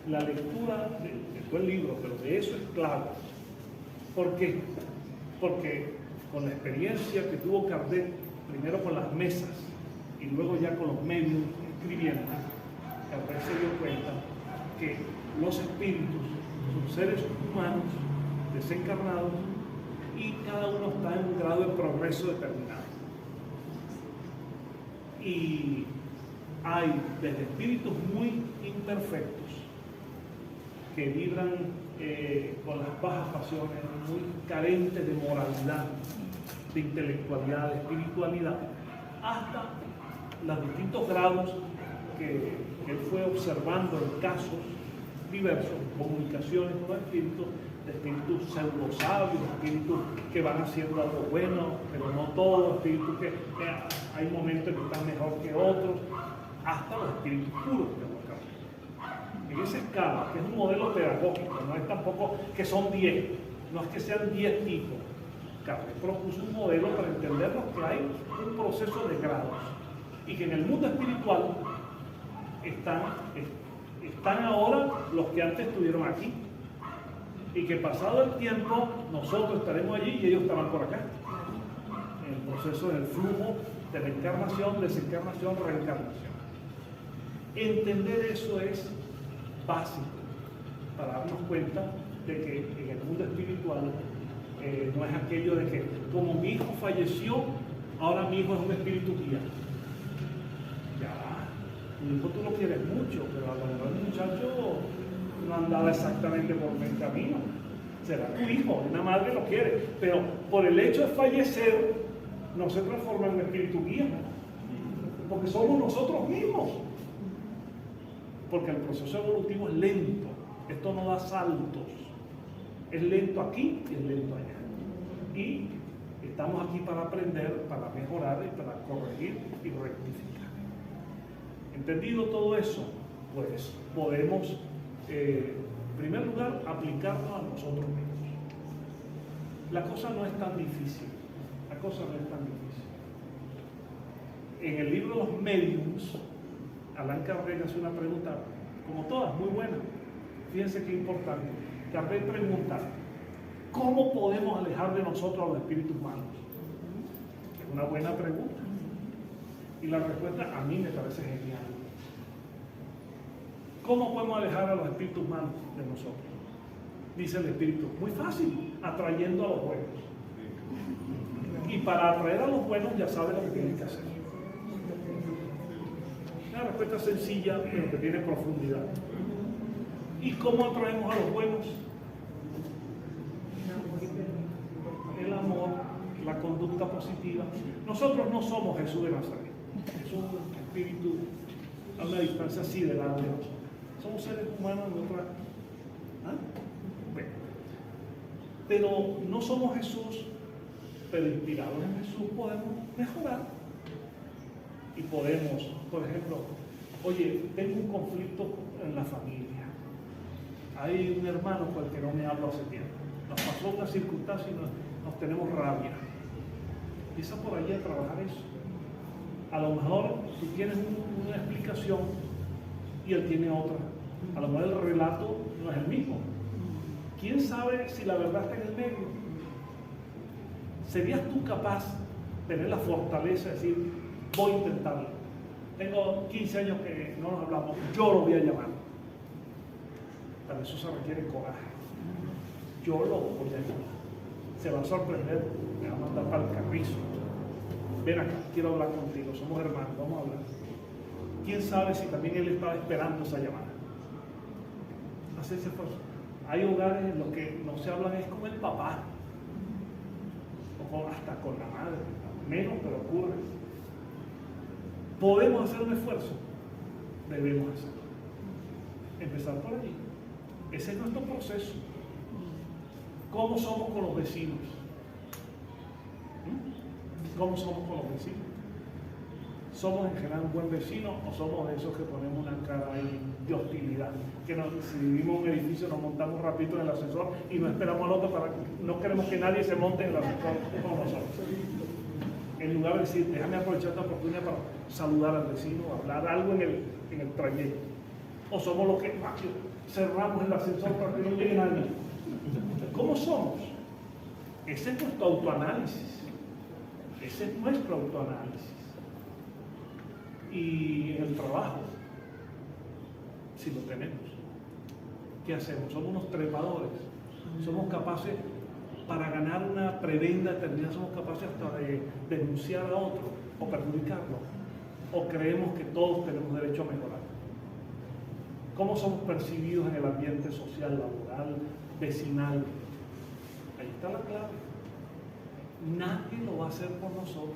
La lectura de todo el libro, pero de eso es clave. ¿Por qué? Porque con la experiencia que tuvo Kardec, primero con las mesas y luego ya con los medios escribiendo, Kardec se dio cuenta que los espíritus son seres humanos desencarnados y cada uno está en un grado de progreso determinado. Y hay desde espíritus muy imperfectos que vibran con las bajas pasiones, muy carentes de moralidad, de intelectualidad, de espiritualidad, hasta los distintos grados que él fue observando en casos diversos, comunicaciones con espíritus, de espíritus pseudosabios, espíritus que van haciendo algo bueno, pero no todos, espíritus que hay momentos que están mejor que otros, hasta los espíritus puros que hemos hablado. En esa escala, que es un modelo pedagógico, no es tampoco que son 10, no es que sean 10 tipos. Carlos propuso un modelo para entendernos que hay un proceso de grados y que en el mundo espiritual están ahora los que antes estuvieron aquí y que pasado el tiempo nosotros estaremos allí y ellos estarán por acá en el proceso del flujo de la encarnación, desencarnación, reencarnación. Entender eso es básico para darnos cuenta de que en el mundo espiritual no es aquello de que como mi hijo falleció, ahora mi hijo es un espíritu guía. Ya, tu hijo tú lo quieres mucho, pero a lo mejor el muchacho no andaba exactamente por buen camino. Será tu hijo, una madre lo quiere, pero por el hecho de fallecer no se transforma en un espíritu guía, porque somos nosotros mismos. Porque el proceso evolutivo es lento, esto no da saltos. Es lento aquí y es lento allá. Y estamos aquí para aprender, para mejorar y para corregir y rectificar. Entendido todo eso, pues podemos, en primer lugar, aplicarlo a nosotros mismos. La cosa no es tan difícil. La cosa no es tan difícil. En el libro de los Mediums, Allan Kardec hace una pregunta, como todas, muy buena. Fíjense qué importante. Kardec pregunta, ¿cómo podemos alejar de nosotros a los espíritus malos? Es una buena pregunta. Y la respuesta a mí me parece genial. ¿Cómo podemos alejar a los espíritus malos de nosotros? Dice el espíritu, muy fácil, atrayendo a los buenos. Y para atraer a los buenos ya sabe lo que tienen que hacer. Una respuesta sencilla, pero que tiene profundidad. ¿Y cómo atraemos a los buenos? El amor, la conducta positiva. Nosotros no somos Jesús de Nazaret. Es un espíritu a una distancia sideral de nosotros. Somos seres humanos de otra. Bueno. Pero no somos Jesús, pero inspirados en Jesús podemos mejorar. Y podemos, por ejemplo, oye, tengo un conflicto en la familia. Hay un hermano con el que no me hablo hace tiempo. Nos pasó una circunstancia y nos tenemos rabia. Empieza por allí a trabajar eso. A lo mejor tú tienes una explicación y él tiene otra. A lo mejor el relato no es el mismo. ¿Quién sabe si la verdad está en el medio? ¿Serías tú capaz de tener la fortaleza de decir, voy a intentarlo? Tengo 15 años que no nos hablamos, yo lo voy a llamar. Para eso se requiere coraje. Yo lo voy a llamar. Se va a sorprender, me va a mandar para el carrizo. Ven acá, quiero hablar contigo, somos hermanos, vamos a hablar. ¿Quién sabe si también él estaba esperando esa llamada? Hacer ese esfuerzo. Hay hogares en los que no se hablan es con el papá, o hasta con la madre, menos, pero ocurre. ¿Podemos hacer un esfuerzo? Debemos hacerlo. Empezar por allí. Ese es nuestro proceso. ¿Cómo somos con los vecinos? ¿Cómo somos con los vecinos? ¿Somos en general un buen vecino o somos de esos que ponemos una cara ahí de hostilidad? Que si vivimos en un edificio nos montamos rapidito en el ascensor y no esperamos al otro para no queremos que nadie se monte en el ascensor con nosotros. En lugar de decir, déjame aprovechar esta oportunidad para saludar al vecino, hablar algo en el trayecto. O somos los que cerramos el ascensor para que no llegue nadie. ¿Cómo somos? Ese es nuestro autoanálisis. Ese es nuestro autoanálisis. Y el trabajo, si lo tenemos, ¿qué hacemos? Somos unos trepadores. Somos capaces, para ganar una prebenda determinada, somos capaces hasta de denunciar a otro o perjudicarlo. O creemos que todos tenemos derecho a mejorar. ¿Cómo somos percibidos en el ambiente social, laboral, vecinal? Ahí está la clave. Nadie lo va a hacer por nosotros.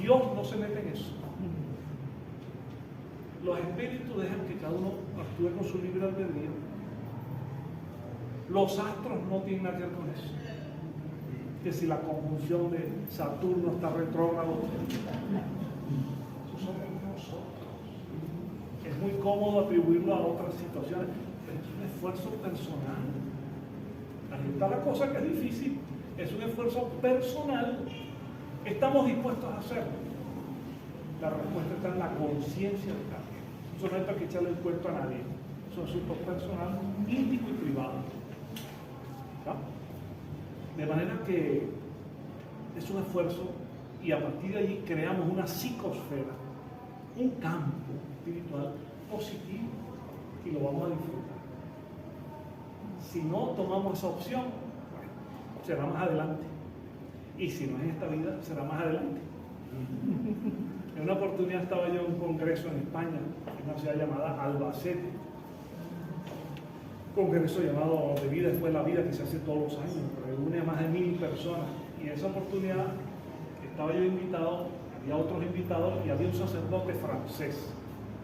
Dios no se mete en eso. los espíritus dejan que cada uno actúe con su libre albedrío. Los astros no tienen nada que ver con eso. Que si la conjunción de Saturno está retrógrado, eso somos nosotros. Es muy cómodo atribuirlo a otras situaciones, pero es un esfuerzo personal. Ahí está la cosa que es difícil, es un esfuerzo personal. ¿Estamos dispuestos a hacerlo? La respuesta está en la conciencia de cada quien. Eso no hay para que echarle el cuento a nadie. Es un asunto personal, íntimo y privado. ¿No? De manera que es un esfuerzo y a partir de allí creamos una psicosfera, un campo espiritual positivo y lo vamos a disfrutar. Si no tomamos esa opción, bueno, será más adelante. Y si no es en esta vida, será más adelante. En una oportunidad estaba yo en un congreso en España, en una ciudad llamada Albacete. Un congreso llamado De Vida Después de la Vida, que se hace todos los años, reúne a más de 1000 personas. Y en esa oportunidad estaba yo invitado, había otros invitados y había un sacerdote francés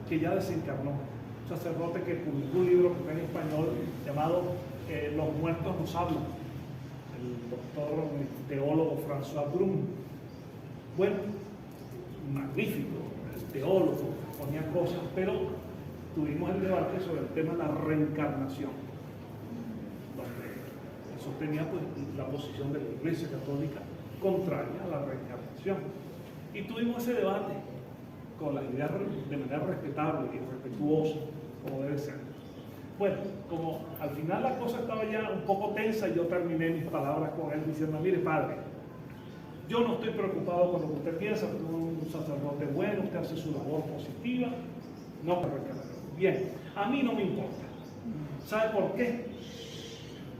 que ya desencarnó. Un sacerdote que publicó un libro que está en español llamado Los muertos nos hablan. El doctor teólogo François Brum. Bueno, magnífico, el teólogo, ponía cosas, pero tuvimos el debate sobre el tema de la reencarnación, donde sostenía pues, la posición de la Iglesia Católica contraria a la reencarnación. Y tuvimos ese debate con las ideas de manera respetable y respetuosa, como debe ser. Bueno, como al final la cosa estaba ya un poco tensa, yo terminé mis palabras con él diciendo: mire, padre, yo no estoy preocupado con lo que usted piensa, usted es un sacerdote bueno, usted hace su labor positiva, no me reencarna. Bien, a mí no me importa. ¿Sabe por qué?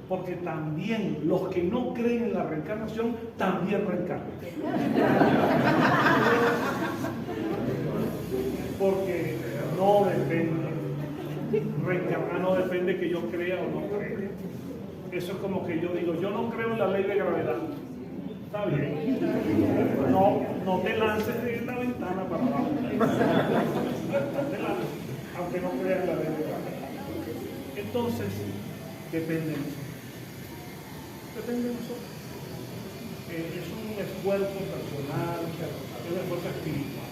Porque también los que no creen en la reencarnación también reencarnan. Porque no depende, reencarnar no depende que yo crea o no crea. Eso es como que yo digo, yo no creo en la ley de gravedad. Está bien. No te lances de la ventana para abajo. No te lances, aunque no creas en la ley de gravedad. Entonces, depende de nosotros. Depende de nosotros. Es un esfuerzo personal, es un esfuerzo espiritual.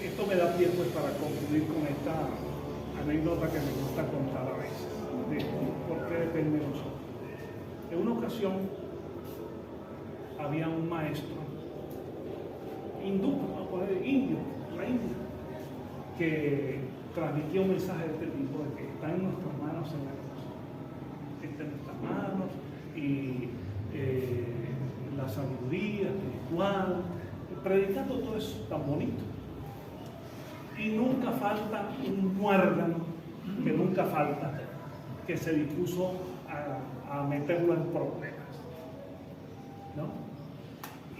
Esto me da pie pues, para concluir con esta anécdota que me gusta contar a veces, de por qué depende de nosotros. En una ocasión había un maestro hindú, indio, la India, que transmitía un mensaje de este tipo, de que está en nuestras manos en la cosa. Está en nuestras manos y la sabiduría espiritual, predicando todo eso tan bonito. Y nunca falta un muérgano, que nunca falta, que se dispuso a meterlo en problemas, ¿no?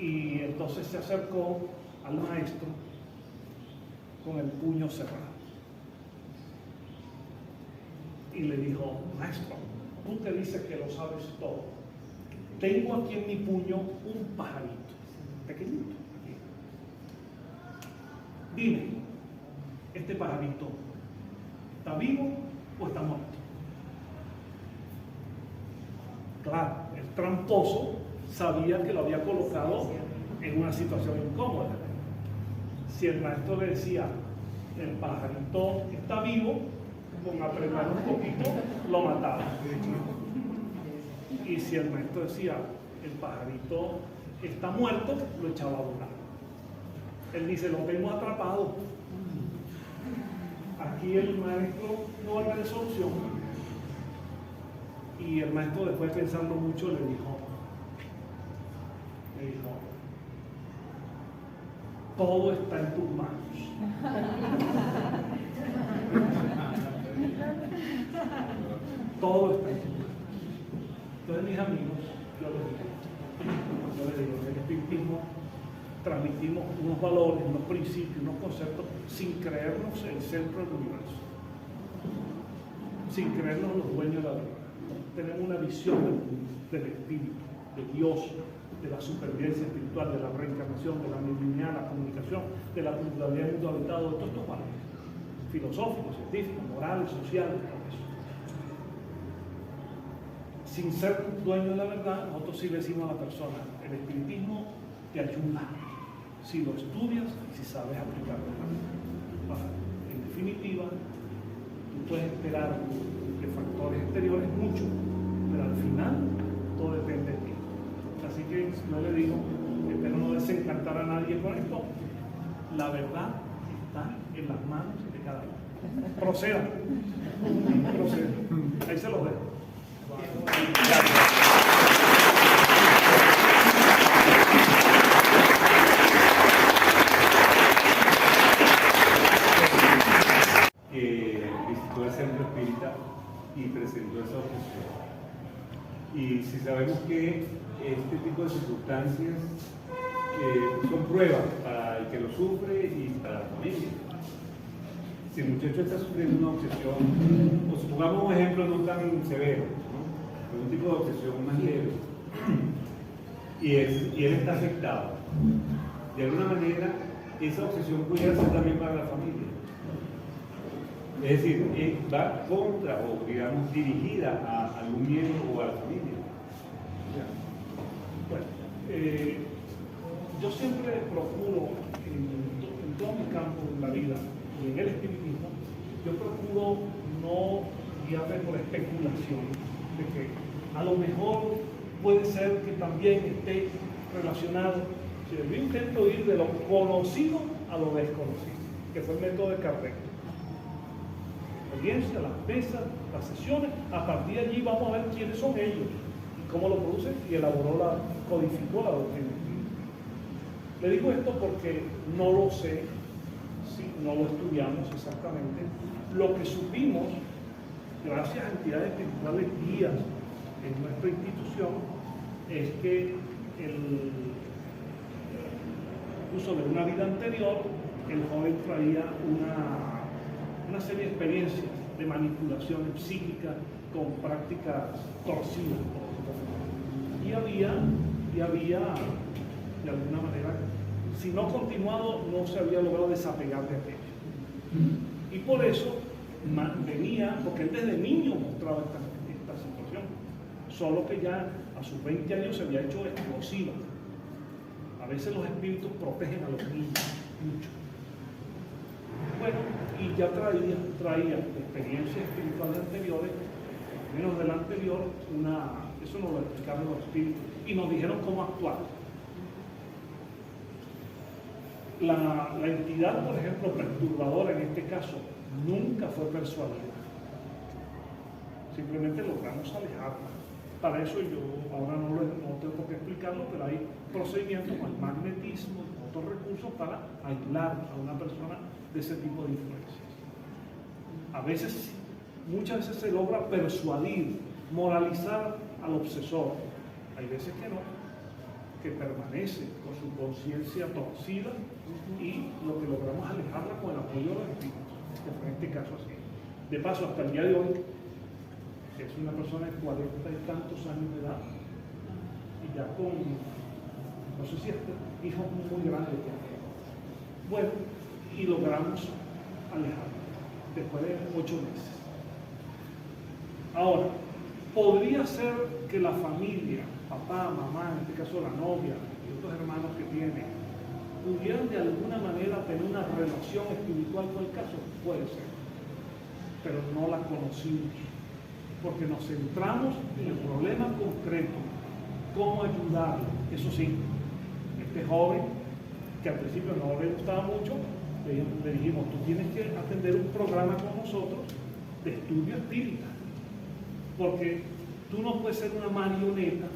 Y entonces se acercó al maestro con el puño cerrado y le dijo: maestro, tú te dices que lo sabes todo. Tengo aquí en mi puño un pajarito, pequeñito, aquí. Dime, ¿este pajarito está vivo o está muerto? Claro, el tramposo sabía que lo había colocado en una situación incómoda. Si el maestro le decía, el pajarito está vivo, con apretar un poquito, lo mataba. Y si el maestro decía, el pajarito está muerto, lo echaba a volar. Él dice, lo tengo atrapado. Aquí el maestro no va a tener solución. Y el maestro, después de pensarlo mucho, le dijo, todo está en tus manos. Todo está en tus manos. Entonces, mis amigos, yo les digo, en el espiritismo transmitimos unos valores, unos principios, unos conceptos sin creernos el centro del universo, sin creernos los dueños de la vida. Tenemos una visión del espíritu. de Dios, de la supervivencia espiritual, de la reencarnación, de la mediunidad, la comunicación, de la pluralidad del mundo habitado, de todos estos valores filosóficos, científicos, morales, sociales, todo eso. Sin ser dueño de la verdad, nosotros sí le decimos a la persona, el espiritismo te ayuda si lo estudias y si sabes aplicarlo. En definitiva, tú puedes esperar de factores exteriores mucho, pero al final todo depende de ti. Así que yo le digo, espero no desencantar a nadie con esto, la verdad está en las manos de cada uno. Proceda. Ahí se los dejo. Que visitó el centro espírita y presentó esa objeción. Y si sabemos que este tipo de circunstancias son pruebas para el que lo sufre y para la familia. Si el muchacho está sufriendo una obsesión, o supongamos un ejemplo no tan severo, ¿no? Un tipo de obsesión más leve, y él está afectado, de alguna manera esa obsesión puede ser también para la familia. Es decir, va contra o digamos dirigida a algún miembro o a la familia. Bueno, yo siempre procuro en todos mis campos de la vida y en el espiritismo, yo procuro no guiarme por especulación de que a lo mejor puede ser que también esté relacionado. Yo intento ir de lo conocido a lo desconocido, que fue el método de Kardec. La experiencia, las mesas, las sesiones, a partir de allí vamos a ver quiénes son ellos y cómo lo producen, y codificó la doctrina. Le digo esto porque no lo sé, no lo estudiamos exactamente. Lo que supimos, gracias a entidades espirituales guías en nuestra institución, es que incluso de una vida anterior, el joven traía una serie de experiencias de manipulación psíquica con prácticas torcidas. Y había, de alguna manera, si no continuado, no se había logrado desapegar de aquello. Y por eso venía, porque él desde niño mostraba esta situación, solo que ya a sus 20 años se había hecho explosiva. A veces los espíritus protegen a los niños mucho. Bueno, y ya traía experiencias espirituales anteriores, menos de la anterior, eso nos lo explicaron los espíritus y nos dijeron cómo actuar. La entidad, por ejemplo, perturbadora en este caso, nunca fue persuadida. Simplemente logramos alejarla. Para eso yo ahora no tengo por qué explicarlo, pero hay procedimientos como el magnetismo, otros recursos para aislar a una persona de ese tipo de influencias. A veces, muchas veces se logra persuadir, moralizar al obsesor. Hay veces que no, que permanece con su conciencia torcida y lo que logramos es alejarla con el apoyo de los espíritus, que fue en este caso así. De paso, hasta el día de hoy, que es una persona de 40 y tantos años de edad, y ya con, no sé si hijos muy grandes que hay. Bueno, y logramos alejarla después de 8 meses. Ahora, podría ser que la familia, papá, mamá, en este caso la novia y otros hermanos que tiene, pudieran de alguna manera tener una relación espiritual con el caso. Puede ser, pero no la conocimos, porque nos centramos en el problema concreto, cómo ayudarlo. Eso sí, este joven, que al principio no le gustaba mucho, le dijimos, tú tienes que atender un programa con nosotros de estudio espírita, porque tú no puedes ser una marioneta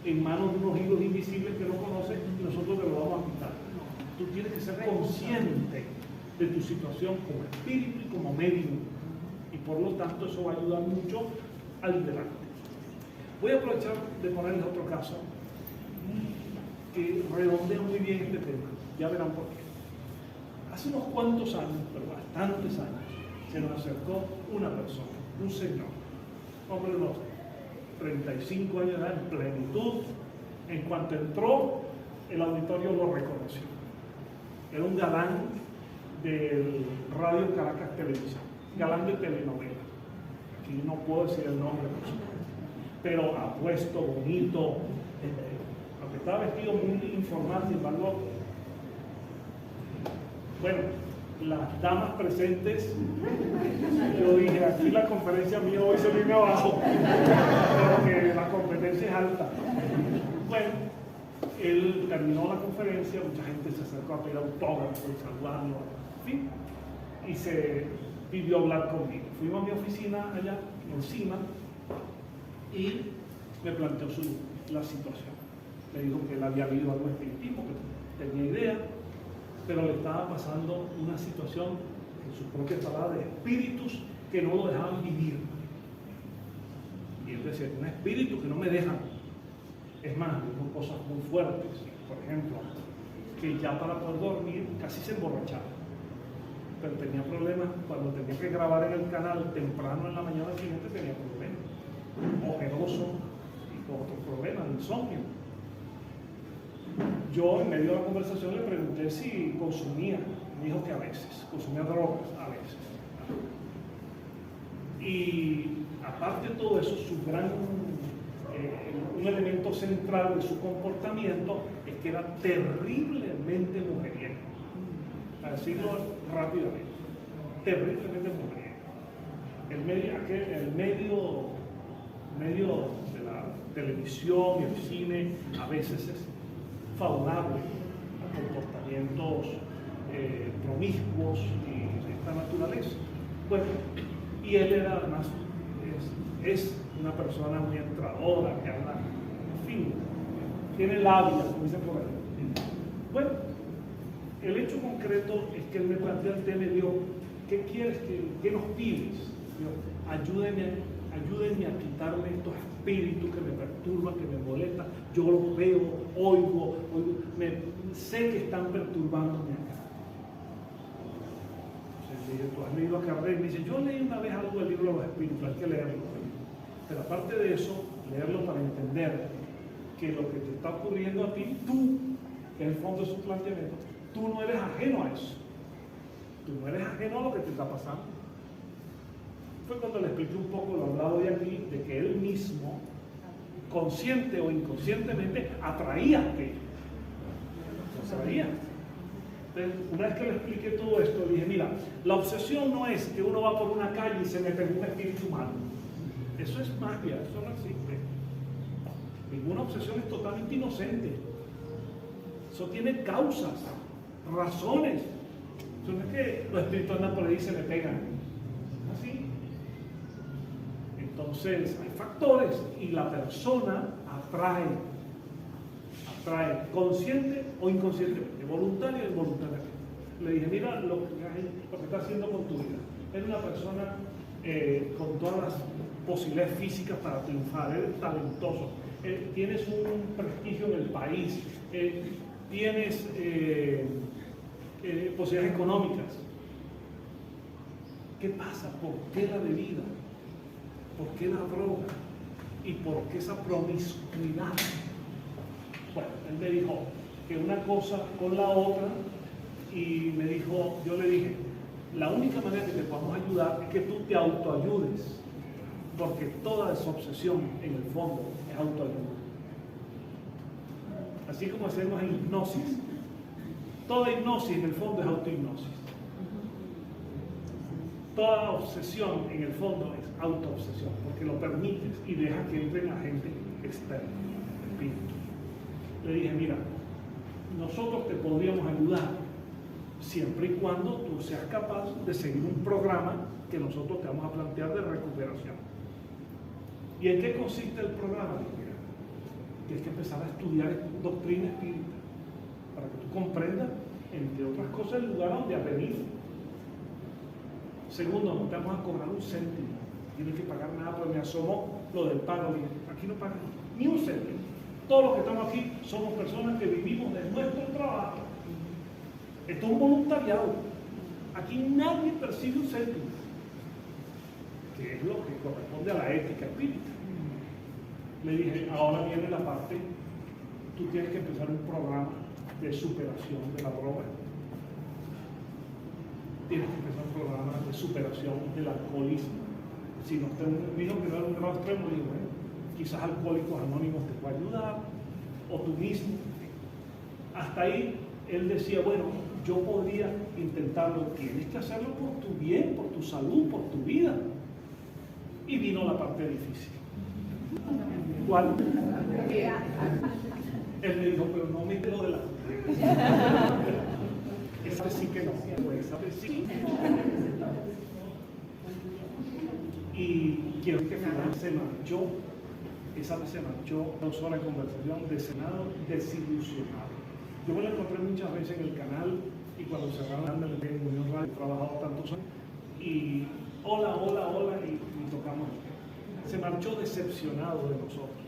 en manos de unos hilos invisibles que no conoces y nosotros te lo vamos a quitar. Tú tienes que ser consciente de tu situación como espíritu y como medium, y por lo tanto eso va a ayudar mucho a liberarte. Voy a aprovechar de ponerles otro caso que redondea muy bien este tema. Ya verán por qué. Hace unos cuantos años, pero bastantes años, se nos acercó una persona, un señor, hombre de unos 35 años de edad, en plenitud, En cuanto entró, el auditorio lo reconoció. Era un galán del Radio Caracas Televisión, galán de telenovela. Aquí no puedo decir el nombre, por supuesto, pero apuesto, bonito, aunque estaba vestido muy informal, sin embargo. Bueno, las damas presentes, yo dije, aquí la conferencia mía hoy se viene abajo, porque la competencia es alta. Bueno, él terminó la conferencia, mucha gente se acercó a pedir autógrafos y saludarlo, en fin, y se pidió hablar conmigo. Fuimos a mi oficina allá, encima, y me planteó la situación. Me dijo que él había vivido algo espiritismo, que tenía idea, pero le estaba pasando una situación, en sus propias palabras, de espíritus que no lo dejaban vivir. Y él decía, un espíritu que no me dejan. Es más, dijo cosas muy fuertes. Por ejemplo, que ya para poder dormir casi se emborrachaba. Pero tenía problemas cuando tenía que grabar en el canal temprano en la mañana siguiente, tenía problemas. Ojeroso y con otros problemas, insomnio. Yo en medio de la conversación le pregunté si consumía. Me dijo que a veces, consumía drogas a veces. Y aparte de todo eso, un elemento central de su comportamiento es que era terriblemente mujeriego. A decirlo rápidamente, terriblemente mujeriego. El medio de la televisión y el cine a veces es favorable a comportamientos promiscuos y de esta naturaleza. Bueno, y él era además, es una persona muy entradora, que habla, en fin, tiene labia, como dicen por ahí. Bueno, el hecho concreto es que él me plantea el tema y dijo, ¿qué quieres? ¿Qué nos pides? Digo, ayúdenme a quitarme estos espíritus que me perturban, que me molestan. Yo los veo, oigo, sé que están perturbándome acá. Entonces le dije, ¿tú has leído a Kardec? Me dice, yo leí una vez algo del libro de los espíritus, hay que leerlo. Pero aparte de eso, leerlo para entender que lo que te está ocurriendo a ti, tú, que es el fondo de su planteamiento, tú no eres ajeno a eso. Tú no eres ajeno a lo que te está pasando. Fue cuando le expliqué un poco lo hablado de aquí, de que él mismo, consciente o inconscientemente, atraía aquello. Lo sabía. Entonces, una vez que le expliqué todo esto, le dije, mira, la obsesión no es que uno va por una calle y se mete en un espíritu malo. Eso es magia, eso no existe. Ninguna obsesión es totalmente inocente. Eso tiene causas, razones. Eso no es que los espíritus andan por ahí y se le pegan. Así. Entonces, hay factores y la persona atrae, consciente o inconscientemente, voluntario o involuntariamente. Le dije, mira lo que está haciendo con tu vida. Eres una persona con todas las posibilidades físicas para triunfar, eres talentoso, tienes un prestigio en el país, tienes posibilidades económicas. ¿Qué pasa? ¿Por qué la bebida? ¿Por qué la droga? ¿Y por qué esa promiscuidad? Bueno, él me dijo que una cosa con la otra, y me dijo, yo le dije, la única manera que te podemos ayudar es que tú te autoayudes, porque toda esa obsesión en el fondo es autoayuda. Así como hacemos en hipnosis, toda hipnosis en el fondo es autohipnosis. Toda obsesión en el fondo es autoobsesión, porque lo permites y dejas que entren a gente externa, espíritu. Le dije, mira, nosotros te podríamos ayudar siempre y cuando tú seas capaz de seguir un programa que nosotros te vamos a plantear de recuperación. ¿Y en qué consiste el programa? Tienes que empezar a estudiar doctrina espírita para que tú comprendas, entre otras cosas, el lugar donde has venido. Segundo, no te vamos a cobrar un céntimo, no tienes que pagar nada, porque me asomó lo del pago. Aquí no pagan ni un céntimo. Todos los que estamos aquí somos personas que vivimos de nuestro trabajo. Esto es un voluntariado. Aquí nadie percibe un céntimo, que es lo que corresponde a la ética espírita. Le dije, ahora viene la parte tú tienes que empezar un programa de superación de la droga. Tienes que empezar un programa de superación del alcoholismo. Si no dijo que no era un grado extremo, digo, quizás Alcohólicos Anónimos te puede ayudar, o tú mismo. Hasta ahí él decía, bueno, yo podría intentarlo, tienes que hacerlo por tu bien, por tu salud, por tu vida. Y vino la parte difícil. ¿Cuál? Él me dijo, pero no me lo de la... Esa vez sí que no, pues esa vez sí. Y quiero que se marchó, esa vez se marchó 2 horas de conversación, desenado, desilusionado. Yo me lo encontré muchas veces en el canal y cuando cerraron el de Unión Radio, he trabajado tantos años, y hola, y tocamos. Se marchó decepcionado de nosotros.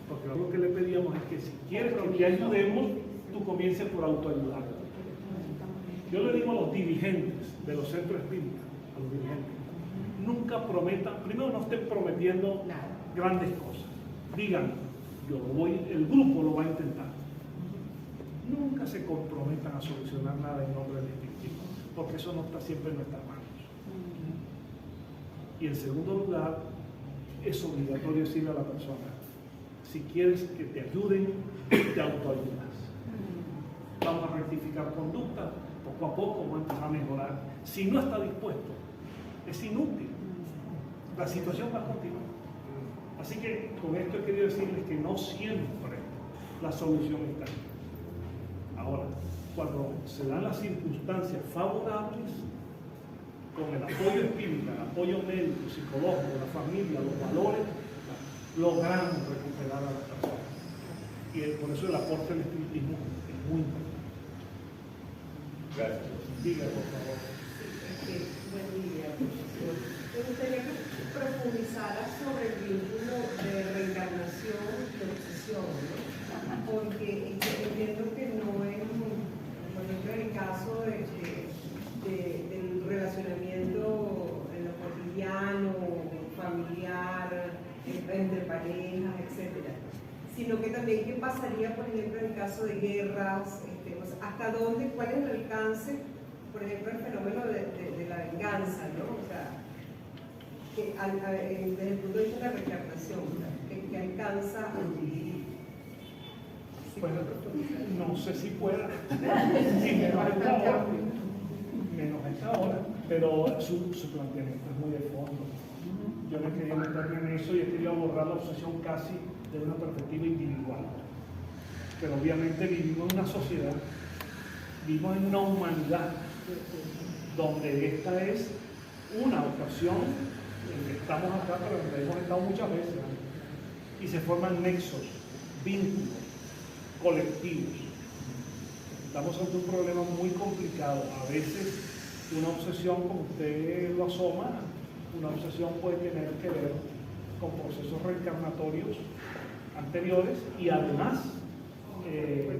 Porque algo que le pedíamos es que si quieres que te ayudemos, tú comiences por autoayudarte. Yo le digo a los dirigentes de los centros espíritas, a los dirigentes, nunca prometan, primero no estén prometiendo grandes cosas. Digan, el grupo lo va a intentar. Nunca se comprometan a solucionar nada en nombre del espiritismo, porque eso no está siempre en nuestras manos. Y en segundo lugar, es obligatorio decirle a la persona, si quieres que te ayuden, te autoayudas. Vamos a rectificar conducta, poco a poco vamos a empezar a mejorar. Si no está dispuesto, es inútil. La situación va a continuar. Así que con esto he querido decirles que no siempre la solución está ahí. Ahora, cuando se dan las circunstancias favorables, con el apoyo espírita, el apoyo médico, psicológico, la familia, los valores, logramos recuperar a las personas. Y por eso el aporte del espiritismo es muy importante. Gracias. Diga, por favor. Buen día, profesor. Me gustaría que profundizara sobre el vínculo de reencarnación y obsesión, ¿no? Porque entiendo que no es, por ejemplo, el caso del relacionamiento en lo cotidiano, familiar, entre parejas, etc. Sino que también qué pasaría, por ejemplo, en el caso de guerras, pues, hasta dónde, cuál es el alcance, por ejemplo, el fenómeno de la venganza, ¿no? O sea, desde el punto de vista de la reencarnación, que alcanza a vivir. Bueno, no sé si pueda, menos esta hora, pero su planteamiento es muy de fondo. Yo no quería meterme en eso y he querido abordar la obsesión casi de una perspectiva individual. Pero obviamente vivimos en una sociedad, vivimos en una humanidad donde esta es una ocasión en que estamos acá, pero donde hemos estado muchas veces, ¿no? Y se forman nexos, vínculos colectivos. Estamos ante un problema muy complicado. A veces una obsesión, como usted lo asoma, una obsesión puede tener que ver con procesos reencarnatorios anteriores y además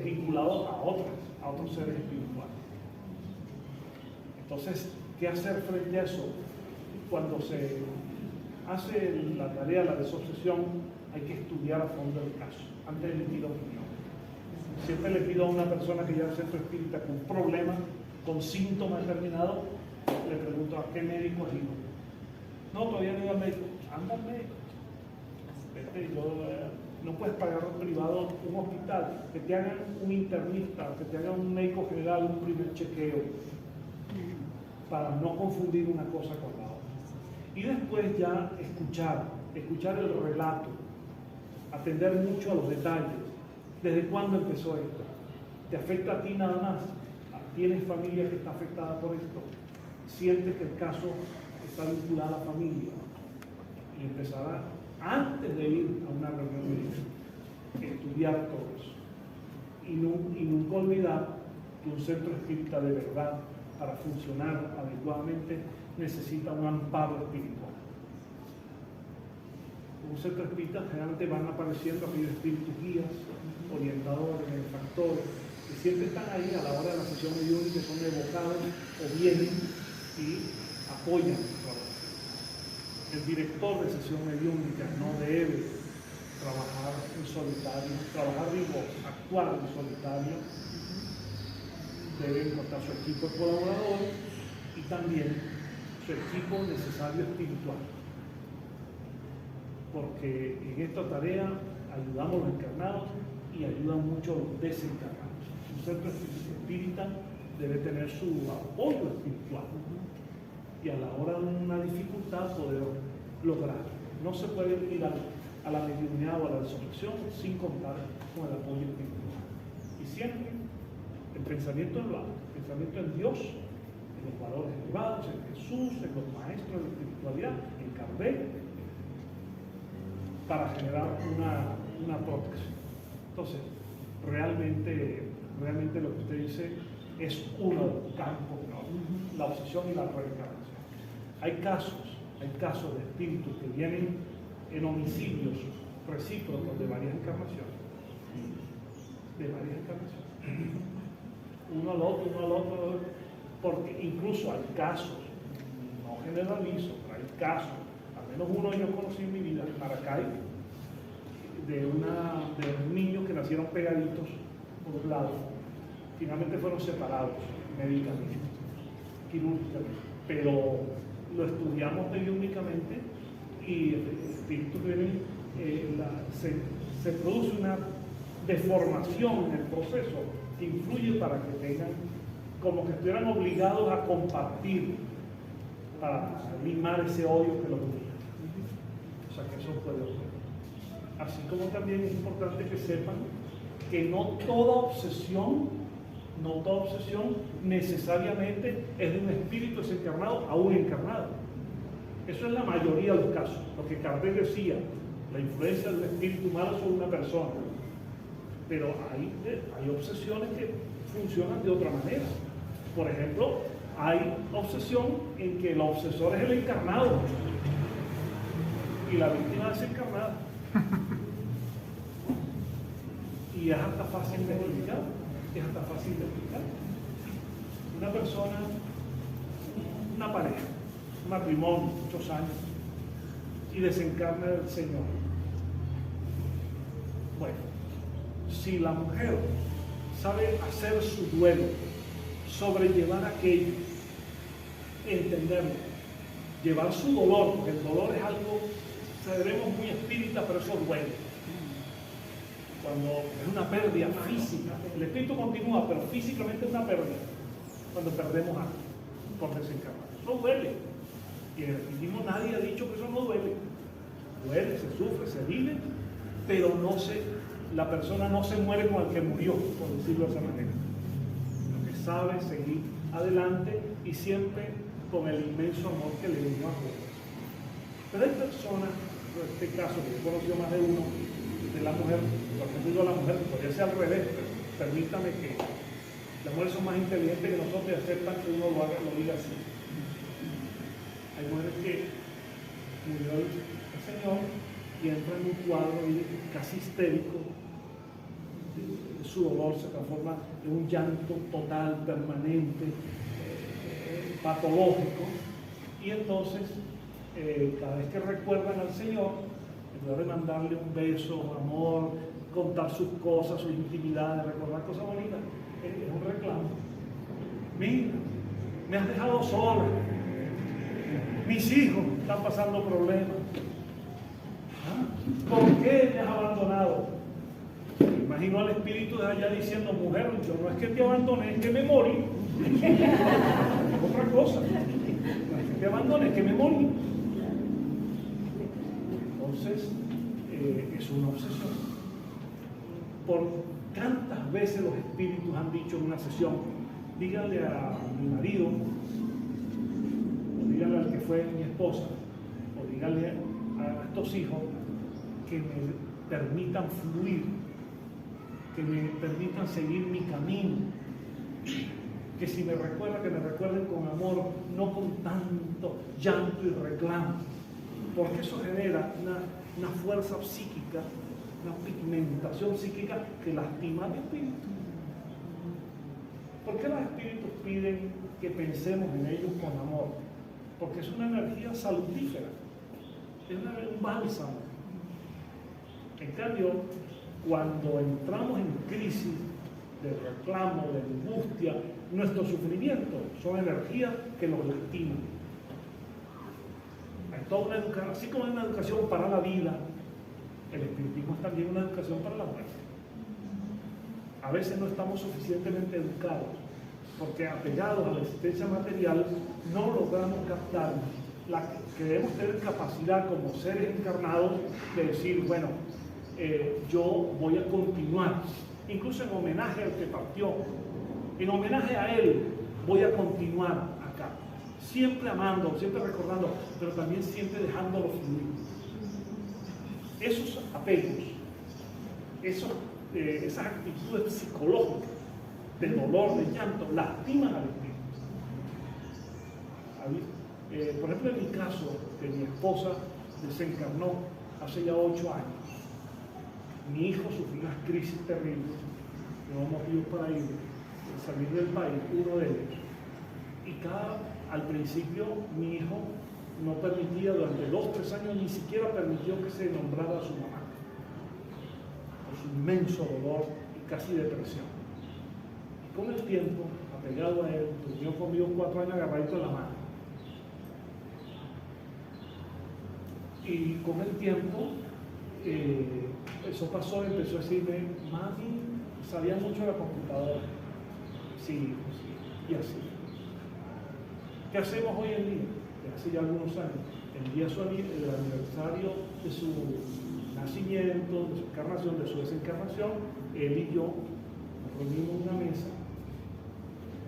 vinculados a otros seres espirituales. Entonces, ¿qué hacer frente a eso? Cuando se hace la tarea, la desobsesión, hay que estudiar a fondo el caso antes de emitir opinión. Siempre le pido a una persona que ya al centro espírita con problemas, con síntomas determinados, le pregunto a qué médico has ido. No, todavía no he ido al médico. Anda al médico. No puedes pagar privado un hospital, que te hagan un internista, que te hagan un médico general, un primer chequeo, para no confundir una cosa con la otra. Y después ya escuchar el relato, atender mucho a los detalles. ¿Desde cuándo empezó esto? ¿Te afecta a ti nada más? ¿Tienes familia que está afectada por esto? ¿Sientes que el caso está vinculado a la familia? Y empezará, antes de ir a una reunión médica, estudiar todo eso. Y nunca olvidar que un centro espírita de verdad, para funcionar adecuadamente, necesita un amparo espiritual. Un centro espírita generalmente van apareciendo aquellos espíritus guías, orientadores, benefactores, que siempre están ahí a la hora de la sesión mediúnica, son evocados o vienen y apoyan el trabajo. El director de sesión mediúnica no debe trabajar en solitario, actuar en solitario, debe encontrar su equipo de colaboradores y también su equipo necesario espiritual. Porque en esta tarea ayudamos a los encarnados y ayudan mucho a los desencarnados. Un centro espírita debe tener su apoyo espiritual y a la hora de una dificultad poder lograrlo. No se puede ir a la mediunidad o a la desolación sin contar con el apoyo espiritual. Y siempre el pensamiento elevado, el pensamiento en Dios, en los valores elevados, en Jesús, en los maestros de la espiritualidad, en Kardec, para generar una protección. Entonces, realmente lo que usted dice es uno de los campos, ¿no? La obsesión y la reencarnación. Hay casos de espíritus que vienen en homicidios recíprocos de varias encarnaciones. Uno al otro, porque incluso hay casos, no generalizo, pero hay casos, al menos uno yo conocí en mi vida, en Maracay, de niños que nacieron pegaditos por un lado, finalmente fueron separados médicamente, quirúrgicamente, pero lo estudiamos mediúnicamente y espíritus vienen, se produce una deformación en el proceso que influye para que tengan, como que estuvieran obligados a compartir para limar ese odio que los unía. O sea que eso puede ocurrir. Así como también es importante que sepan que no toda obsesión necesariamente es de un espíritu desencarnado a un encarnado. Eso es la mayoría de los casos. Lo que Kardec decía, la influencia del espíritu malo sobre una persona. Pero hay obsesiones que funcionan de otra manera. Por ejemplo, hay obsesión en que el obsesor es el encarnado y la víctima es encarnada. Y es hasta fácil de explicar. Una persona, una pareja, un matrimonio, muchos años, y desencarna el Señor. Bueno, si la mujer sabe hacer su duelo, sobrellevar aquello, entenderlo, llevar su dolor, porque el dolor es algo, seremos muy espírita, pero eso duele. Cuando es una pérdida física, el espíritu continúa, pero físicamente es una pérdida. Cuando perdemos algo por desencarnar, eso duele. Y en el espiritismo nadie ha dicho que eso no duele. Duele, se sufre, se vive, pero la persona no se muere con el que murió, por decirlo de esa manera. Lo que sabe seguir adelante y siempre con el inmenso amor que le dio a todos. Pero hay personas, en este caso, que he conocido más de uno, de la mujer, por ejemplo, digo a la mujer, podría ser al revés, pero permítame que las mujeres son más inteligentes que nosotros y aceptan que uno lo diga así. Hay mujeres que murió el Señor y entra en un cuadro casi histérico, su dolor se transforma en un llanto total, permanente, patológico, y entonces cada vez que recuerdan al Señor, en lugar de mandarle un beso, amor, contar sus cosas, sus intimidades, recordar cosas bonitas, es un reclamo. Mira, me has dejado sola, mis hijos están pasando problemas. ¿Por qué me has abandonado? Me imagino al espíritu de allá diciendo, mujer, yo no es que te abandoné, es que me morí. Es otra cosa. No es que te abandoné, es que me morí. Entonces, es una obsesión. Por tantas veces los espíritus han dicho en una sesión, díganle a mi marido, o díganle al que fue mi esposa, o díganle a estos hijos que me permitan fluir, que me permitan seguir mi camino, que si me recuerdan, que me recuerden con amor, no con tanto llanto y reclamo, porque eso genera una fuerza psíquica, una pigmentación psíquica que lastima al espíritu. ¿Por qué los espíritus piden que pensemos en ellos con amor? Porque es una energía salutífera, es un bálsamo. En cambio, cuando entramos en crisis de reclamo, de angustia, nuestro sufrimiento son energías que nos lastiman. Hay toda una educación, así como hay una educación para la vida, el espiritismo es también una educación para la muerte. A veces no estamos suficientemente educados, porque apegados a la existencia material no logramos captar que debemos tener capacidad como seres encarnados de decir, bueno, yo voy a continuar, incluso en homenaje al que partió, en homenaje a él, voy a continuar acá, siempre amando, siempre recordando, pero también siempre dejándolo fluir. Esos apegos, esas actitudes psicológicas de dolor, de llanto, lastiman al espíritu. Por ejemplo, en mi caso, que mi esposa desencarnó hace ya 8 años. Mi hijo sufrió unas crisis terribles, que no hemos ido para ir, salir del país, uno de ellos. Y al principio mi hijo no permitía, durante 2 o 3 años, ni siquiera permitió que se nombrara a su mamá, por su inmenso dolor y casi depresión. Y con el tiempo, apegado a él, durmió conmigo 4 años agarradito de la mano. Y con el tiempo, eso pasó, empezó a decirme, mami, sabía mucho de la computadora. Sí, y así. ¿Qué hacemos hoy en día? Hace ya algunos años, el día el aniversario de su nacimiento, de su encarnación, de su desencarnación, él y yo nos reunimos en una mesa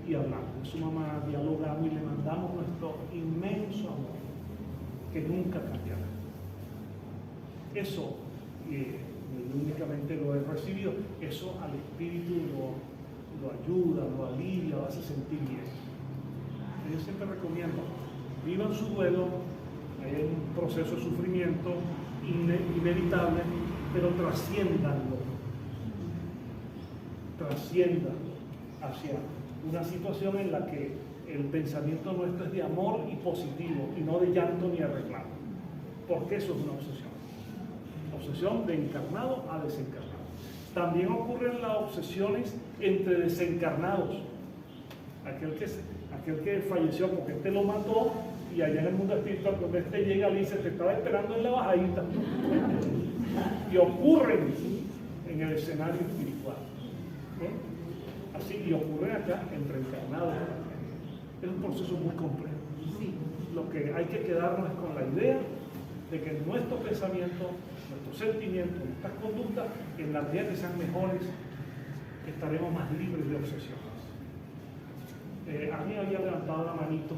y hablamos de su mamá, dialogamos y le mandamos nuestro inmenso amor, que nunca cambiará. Eso, únicamente lo he recibido, eso al espíritu lo ayuda, lo alivia, lo hace sentir bien. Yo siempre recomiendo, vivan su duelo, hay un proceso de sufrimiento inevitable, pero trasciéndanlo hacia una situación en la que el pensamiento nuestro es de amor y positivo, y no de llanto ni de reclamo, porque eso es una obsesión de encarnado a desencarnado. También ocurren las obsesiones entre desencarnados, aquel que falleció porque este lo mató, y allá en el mundo espiritual, cuando este llega, le dice, te estaba esperando en la bajadita. Y ocurren en el escenario espiritual. Así, y ocurren acá entre encarnados. Es un proceso muy complejo. Lo que hay que quedarnos es con la idea de que nuestro pensamiento, nuestros sentimientos, nuestras conductas, en la medida que sean mejores, estaremos más libres de obsesiones. A mí había levantado la manito.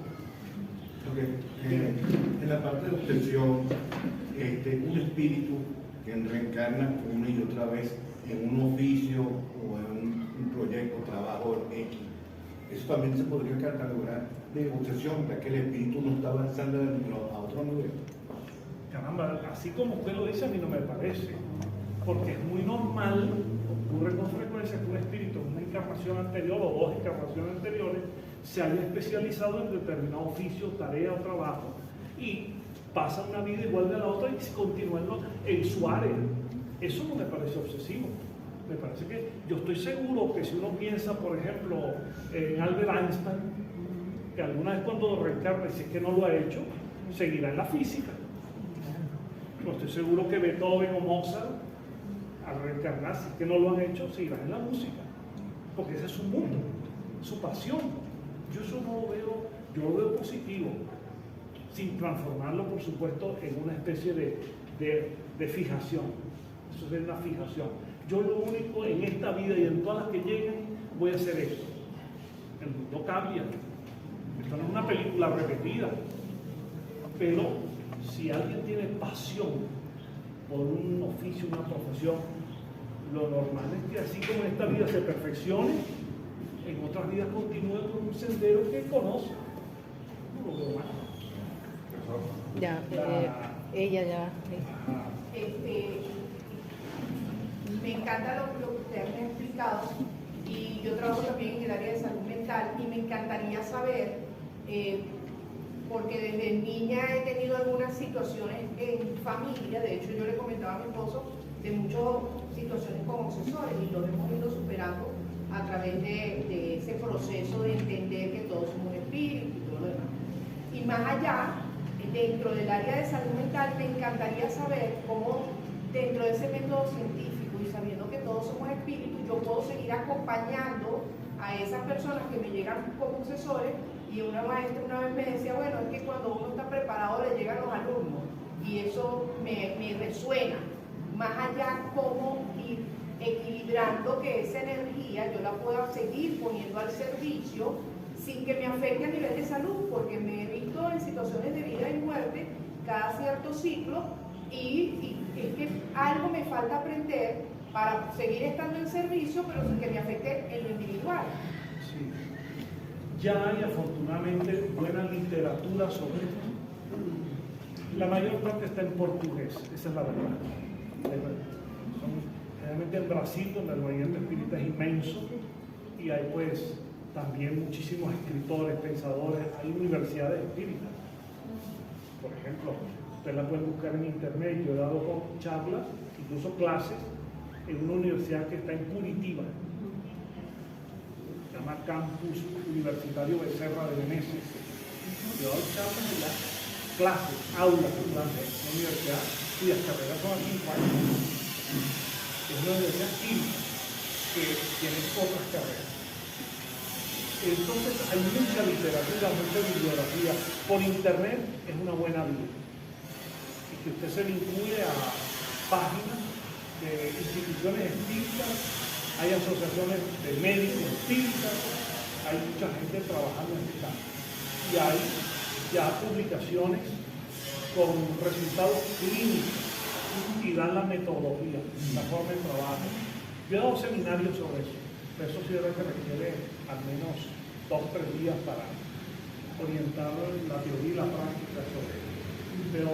En la parte de obsesión, un espíritu que reencarna una y otra vez en un oficio o en un proyecto, trabajo X, eso también se podría catalogar de obsesión, ya que el espíritu no está avanzando a otro nivel. Caramba, así como usted lo dice, a mí no me parece, porque es muy normal, ocurre con frecuencia que un espíritu en una encarnación anterior o 2 encarnaciones anteriores se haya especializado en determinado oficio, tarea o trabajo, y pasa una vida igual de la otra y continúa en su área. Eso no me parece obsesivo. Me parece que yo estoy seguro que si uno piensa, por ejemplo, en Albert Einstein, que alguna vez cuando reencarne, si es que no lo ha hecho, seguirá en la física. No estoy seguro que Beethoven o Mozart, al reencarnar, si es que no lo han hecho, seguirán en la música, porque ese es su mundo, su pasión. Yo eso no lo veo, yo lo veo positivo, sin transformarlo, por supuesto, en una especie de fijación. Eso es una fijación. Yo lo único en esta vida y en todas las que lleguen, voy a hacer esto. El mundo cambia. Esto no es una película repetida. Pero si alguien tiene pasión por un oficio, una profesión, lo normal es que así como en esta vida se perfeccione, en otras vidas continúe por un sendero que conoce. No lo veo mal. Ya, ella ya. Me encanta lo que ustedes me han explicado, y yo trabajo también en el área de salud mental, y me encantaría saber, porque desde niña he tenido algunas situaciones en familia. De hecho, yo le comentaba a mi esposo, de muchas situaciones como obsesores, y los hemos ido superando a través de ese proceso de entender que todos somos espíritus y todo lo demás. Y más allá, dentro del área de salud mental, me encantaría saber cómo dentro de ese método científico y sabiendo que todos somos espíritus, yo puedo seguir acompañando a esas personas que me llegan como obsesores. Y una maestra una vez me decía, bueno, es que cuando uno está preparado le llegan los alumnos, y eso me resuena. Más allá, cómo ir equilibrando que esa energía yo la pueda seguir poniendo al servicio sin que me afecte a nivel de salud, porque me he visto en situaciones de vida y muerte cada cierto ciclo, y es que algo me falta aprender para seguir estando en servicio, pero sin que me afecte en lo individual. Sí. Ya hay afortunadamente buena literatura sobre esto. La mayor parte está en portugués, esa es la verdad. Generalmente en Brasil, donde el movimiento espírita es inmenso, y hay pues también muchísimos escritores, pensadores, hay universidades espíritas. Por ejemplo, ustedes la pueden buscar en internet. Yo he dado charlas, incluso clases, en una universidad que está en Curitiba, se llama Campus Universitario Becerra de Venecia. Yo he dado charlas en las clases, aulas de clases, una universidad cuyas carreras son a 5 años. Es una universidad química que tiene pocas carreras. Entonces hay mucha literatura, mucha bibliografía. Por internet es una buena vía. Y que usted se vincule a páginas de instituciones espíritas, hay asociaciones de médicos espíritas, hay mucha gente trabajando en este campo. Y hay ya publicaciones con resultados clínicos y dan la metodología, la forma de trabajo. Yo he dado seminarios sobre eso. Eso sí que requiere al menos 2 o 3 días para orientar la teoría y la práctica sobre eso. Pero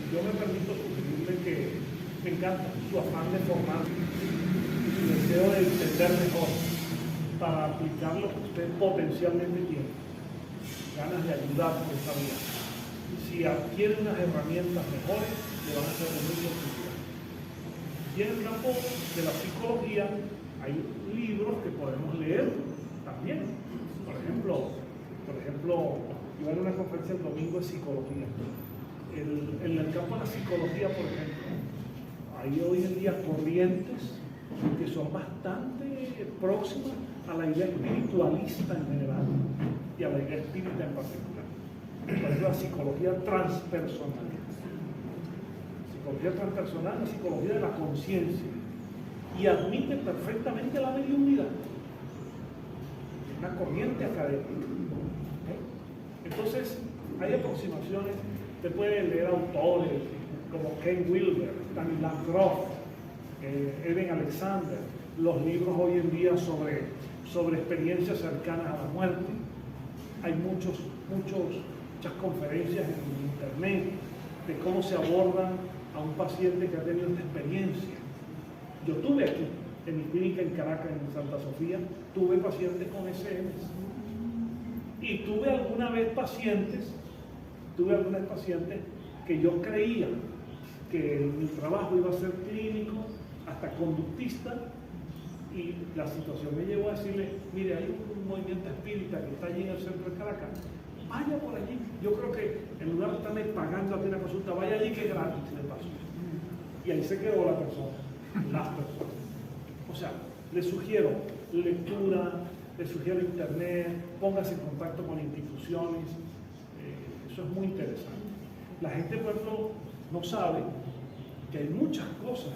yo me permito sugerirle que me encanta su afán de formar y su deseo de entender mejor para aplicar lo que usted potencialmente tiene, ganas de ayudar por esta vida. Si adquiere unas herramientas mejores, le van a hacer de mucha utilidad. Y en el campo de la psicología hay libros que podemos leer también. Por ejemplo, yo voy a una conferencia el domingo de psicología. En el campo de la psicología, por ejemplo, hay hoy en día corrientes que son bastante próximas a la idea espiritualista en general y a la idea espírita en particular. Por ejemplo, la psicología transpersonal. Psicología transpersonal es la psicología de la conciencia y admite perfectamente la mediunidad. Es una corriente académica. Entonces, hay aproximaciones. Usted puede leer autores como Ken Wilber, Stanislav Grof, Eben Alexander, los libros hoy en día sobre experiencias cercanas a la muerte. Hay muchas conferencias en internet de cómo se abordan a un paciente que ha tenido esta experiencia. Yo tuve aquí, en mi clínica en Caracas, en Santa Sofía, tuve pacientes con SMs. Y tuve algunas pacientes que yo creía que mi trabajo iba a ser clínico, hasta conductista, y la situación me llevó a decirle, mire, hay un movimiento espírita que está allí en el centro de Caracas, vaya por allí. Yo creo que en lugar de estarme pagando aquí una consulta, vaya allí que es gratis de paso. Y ahí se quedó la persona, las personas. O sea, le sugiero lectura, le sugiero internet, póngase en contacto con instituciones, eso es muy interesante. La gente, por ejemplo, no sabe que hay muchas cosas.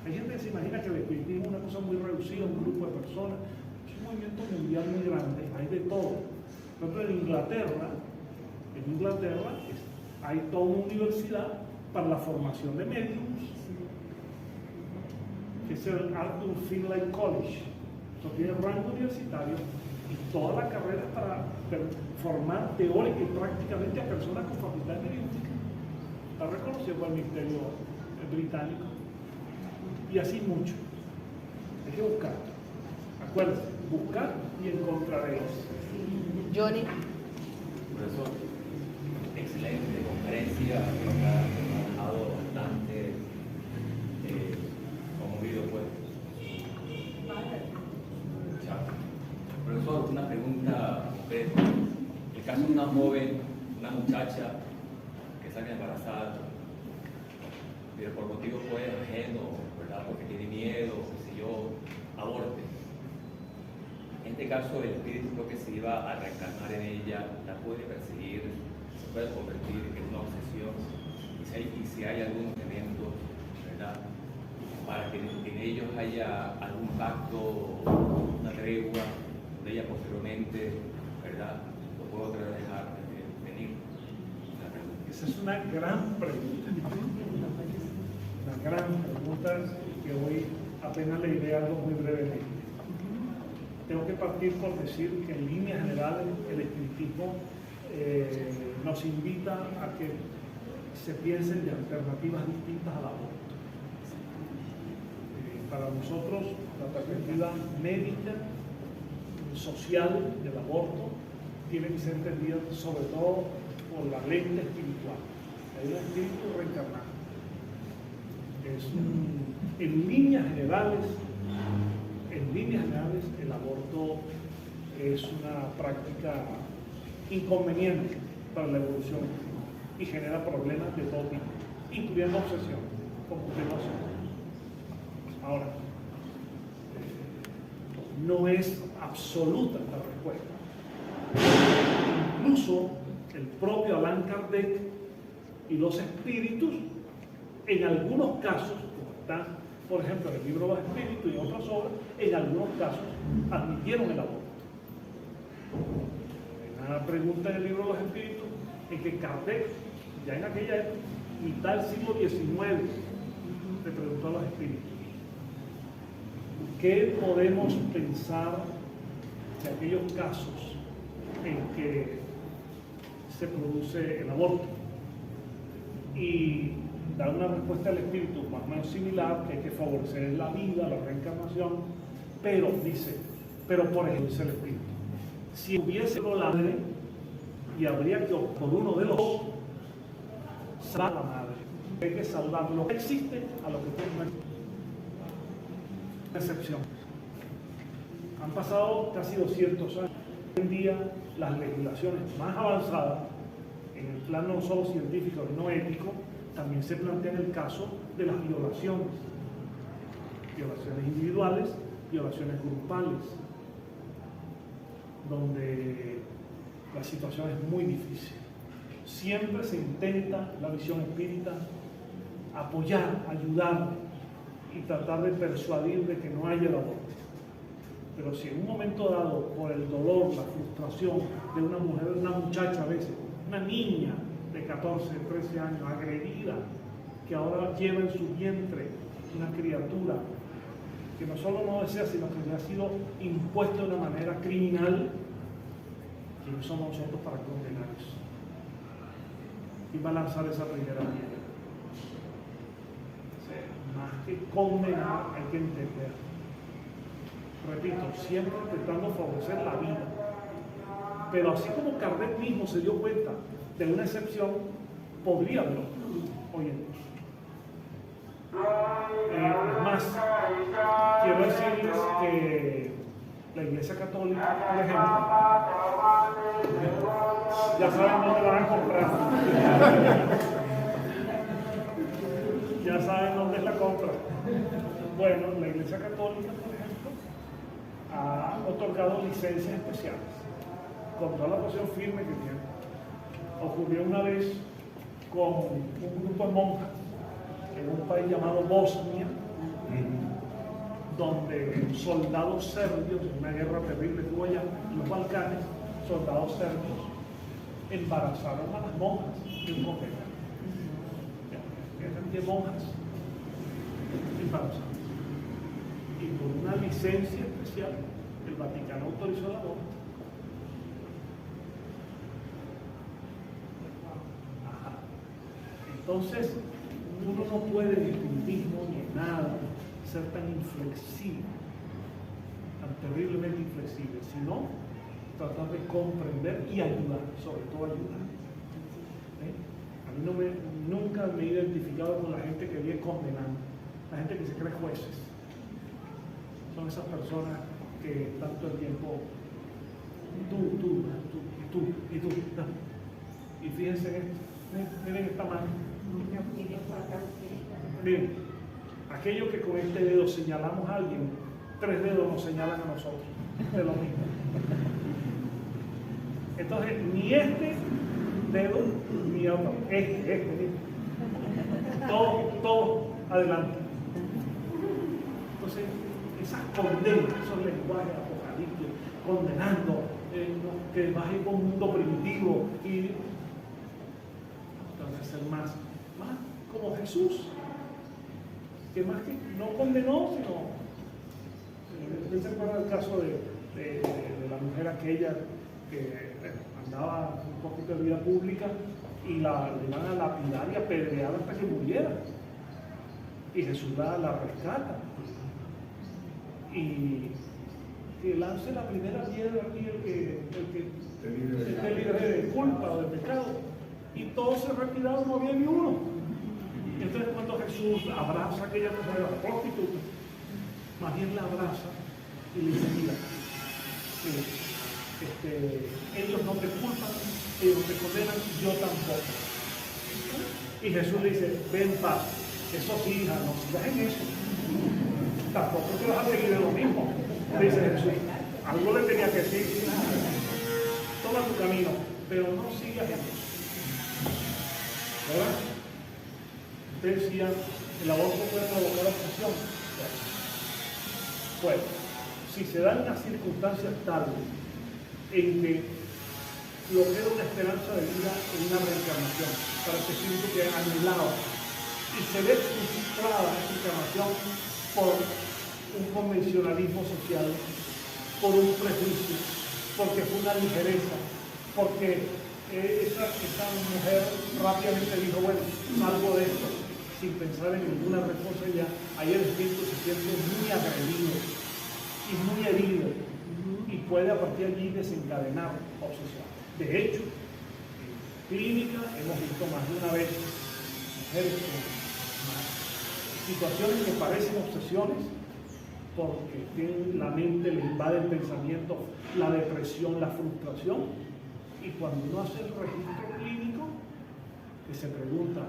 Hay gente que se imagina que el espiritismo es una cosa muy reducida, un grupo de personas. Es un movimiento mundial muy grande, hay de todo. Por ejemplo, en Inglaterra hay toda una universidad para la formación de médicos, que es el Arthur Findlay College. Eso tiene rango universitario y toda la carrera es para formar teórica y prácticamente a personas con facultades periodísticas. Está reconocido por el Ministerio Británico. Y así mucho. Hay que buscar. Acuérdense, buscar y encontraréis. Johnny. Profesor, excelente conferencia, creo que ha trabajado bastante Profesor, una pregunta concreta. El caso de una joven, una muchacha que sale embarazada, pero por motivos pues ajenos, ¿verdad? Porque tiene miedo, qué sé yo, aborte. En este caso, el espíritu creo que se iba a reencarnar en ella, la puede perseguir, se puede convertir en una obsesión, y si hay algún elemento, ¿verdad? Para que en ellos haya algún pacto, una tregua, donde ella posteriormente, ¿verdad?, lo pueda otra vez dejar venir. Esa es una gran pregunta. Una gran pregunta que hoy apenas le diré algo muy brevemente. Tengo que partir por decir que en líneas generales el espiritismo nos invita a que se piensen de alternativas distintas al aborto. Para nosotros, la perspectiva médica, social del aborto, tiene que ser entendida sobre todo por la lente espiritual. Hay un espíritu reencarnado. En líneas generales, el aborto es una práctica inconveniente para la evolución y genera problemas de todo tipo, incluyendo obsesión, como usted lo sabe. Ahora, no es absoluta la respuesta. Incluso el propio Allan Kardec y los espíritus, en algunos casos, como está, por ejemplo, en el libro de los espíritus y otras obras, en algunos casos admitieron el aborto. Hay una pregunta en el libro de los espíritus en que Kardec, ya en aquella época, mitad del siglo XIX, le preguntó a los espíritus: ¿qué podemos pensar de aquellos casos en que se produce el aborto? Y da una respuesta al espíritu más o menos similar, que hay que favorecer la vida, la reencarnación, pero dice, pero por ejemplo, dice el espíritu, si hubiese la madre y habría que por uno de los dos salvar a la madre, hay que salvar lo que existe a lo que tiene una excepción. Han pasado casi 200 años. Hoy en día las legislaciones más avanzadas en el plano no solo científico sino ético también se plantean el caso de las violaciones individuales, violaciones grupales, donde la situación es muy difícil. Siempre se intenta, la visión espírita, apoyar, ayudar y tratar de persuadir de que no haya el aborto. Pero si en un momento dado, por el dolor, la frustración de una mujer, una muchacha a veces, una niña de 14, 13 años, agredida, que ahora lleva en su vientre una criatura que no solo no desea, sino que le ha sido impuesto de una manera criminal, ¿quiénes somos nosotros para condenar eso? ¿Quién va a lanzar esa primera piedra? Más que condenar, hay que entender. Repito, siempre intentando favorecer la vida. Pero así como Kardec mismo se dio cuenta de una excepción, podría haberlo hoy en día. Es más, quiero decirles que la Iglesia Católica, por ejemplo, ya saben dónde van a comprar. Ya saben dónde es la compra. Bueno, la Iglesia Católica, por ejemplo, ha otorgado licencias especiales con toda la posición firme que tiene. Ocurrió una vez con un grupo de monjas en un país llamado Bosnia, donde soldados serbios, en una guerra terrible que hubo allá en los Balcanes, soldados serbios embarazaron a las monjas de un convento. Eran 10 monjas embarazadas. Y por una licencia especial, el Vaticano autorizó el aborto. Entonces, uno no puede ni en budismo ni en nada ser tan inflexible, tan terriblemente inflexible, sino tratar de comprender y ayudar, sobre todo ayudar. A mí nunca me he identificado con la gente que viene condenando, la gente que se cree jueces. Son esas personas que tanto el tiempo tú. Y fíjense en esto. Miren esta mano. Miren, aquello que con este dedo señalamos a alguien, 3 dedos nos señalan a nosotros. De lo mismo. Entonces, ni este dedo, ni otro. Este. Todo adelante. Entonces, esas condenas, esos lenguajes apocalípticos, condenando que baje por un mundo primitivo y entonces ser más como Jesús, que más que no condenó, sino ¿usted se acuerda del caso de la mujer aquella que andaba un poquito de vida pública y la iban a lapidar y a apedrear hasta que muriera? Y Jesús la rescata. Y que lance la primera piedra aquí el que esté libre de culpa o de pecado. Y todos se retiraron, no había ni uno. Y entonces cuando Jesús abraza a aquella mujer, a la prostituta, más bien la abraza y le dice, mira, ellos no te culpan, ellos no te condenan, yo tampoco. Y Jesús le dice, ven paz, eso sí, hija, no sigas en eso. Tampoco te vas a seguir en lo mismo. Dice Jesús, algo le tenía que decir, toma tu camino, pero no sigas en eso. ¿Verdad? Usted decía, el aborto puede provocar obsesión. Bueno, si se dan unas circunstancias tales en que lo que era una esperanza de vida en una reencarnación, para este espíritu que anhelaba, y se ve frustrada esa encarnación por un convencionalismo social, por un prejuicio, porque fue una ligereza, porque esa mujer rápidamente dijo, bueno, salgo de esto, sin pensar en ninguna responsabilidad. Ahí el espíritu se siente muy agredido y muy herido y puede a partir de allí desencadenar obsesión. De hecho, en clínica hemos visto más de una vez mujeres con situaciones que parecen obsesiones porque la mente le invade el pensamiento, la depresión, la frustración. Y cuando uno hace el registro clínico, que se pregunta,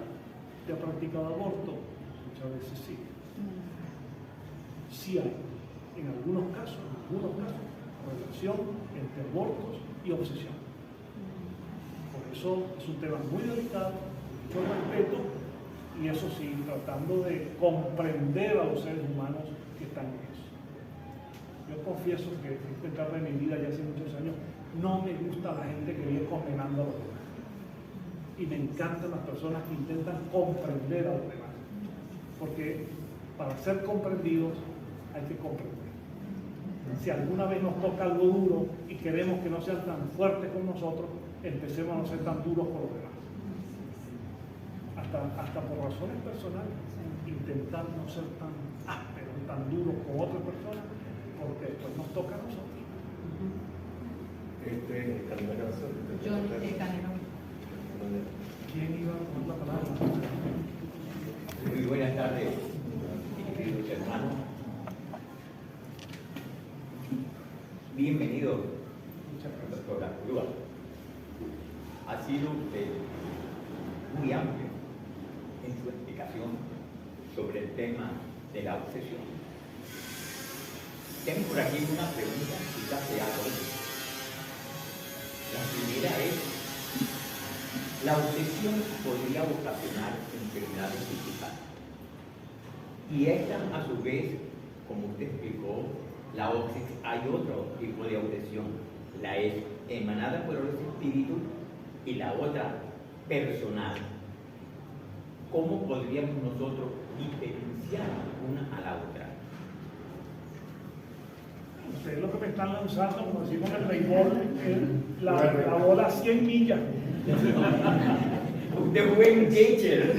¿te ha practicado aborto? Muchas veces sí. Sí hay, en algunos casos, relación entre abortos y obsesión. Por eso es un tema muy delicado, mucho respeto, y eso sí, tratando de comprender a los seres humanos que están en eso. Yo confieso que en esta etapa de mi vida, ya hace muchos años, no me gusta la gente que viene condenando a los demás. Y me encantan las personas que intentan comprender a los demás. Porque para ser comprendidos hay que comprender. Si alguna vez nos toca algo duro y queremos que no sean tan fuertes con nosotros, empecemos a no ser tan duros con los demás. Hasta por razones personales, intentar no ser tan ásperos, tan duros con otras personas, porque después nos toca a nosotros. ¿Quién iba a tomar la palabra? Muy buenas tardes, queridos hermanos. Bienvenido, doctora Cruz. Ha sido usted muy amplio en su explicación sobre el tema de la obsesión. Tengo por aquí una pregunta, quizás sea dos. La primera es, la obsesión podría ocasionar enfermedades físicas. Y esta, a su vez, como usted explicó, hay otro tipo de obsesión. La es emanada por los espíritus y la otra personal. ¿Cómo podríamos nosotros diferenciar una a la otra? Ustedes lo que me están lanzando, como decimos en el béisbol, es la bola a 100 millas. Usted fue un catcher.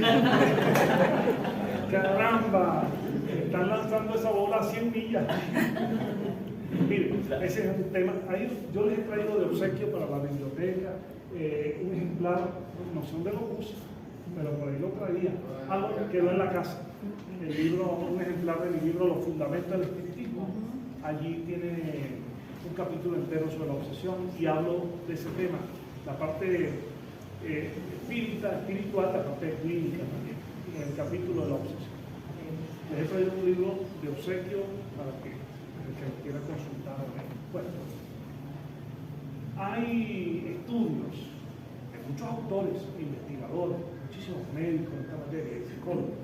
¡Caramba! Están lanzando esa bola a 100 millas. Miren, ese es un tema. Ahí yo les he traído de obsequio para la biblioteca un ejemplar, no sé dónde lo puse, pero por ahí lo traía. Algo que quedó en la casa. El libro, un ejemplar de mi libro Los Fundamentos del Espiritismo. Allí tiene un capítulo entero sobre la obsesión y hablo de ese tema, la parte espiritual, la parte clínica también, en el capítulo de la obsesión. Les he traído un libro de obsequio para que el que lo quiera consultar. Bueno, hay estudios de muchos autores, investigadores, muchísimos médicos en esta materia, psicólogos,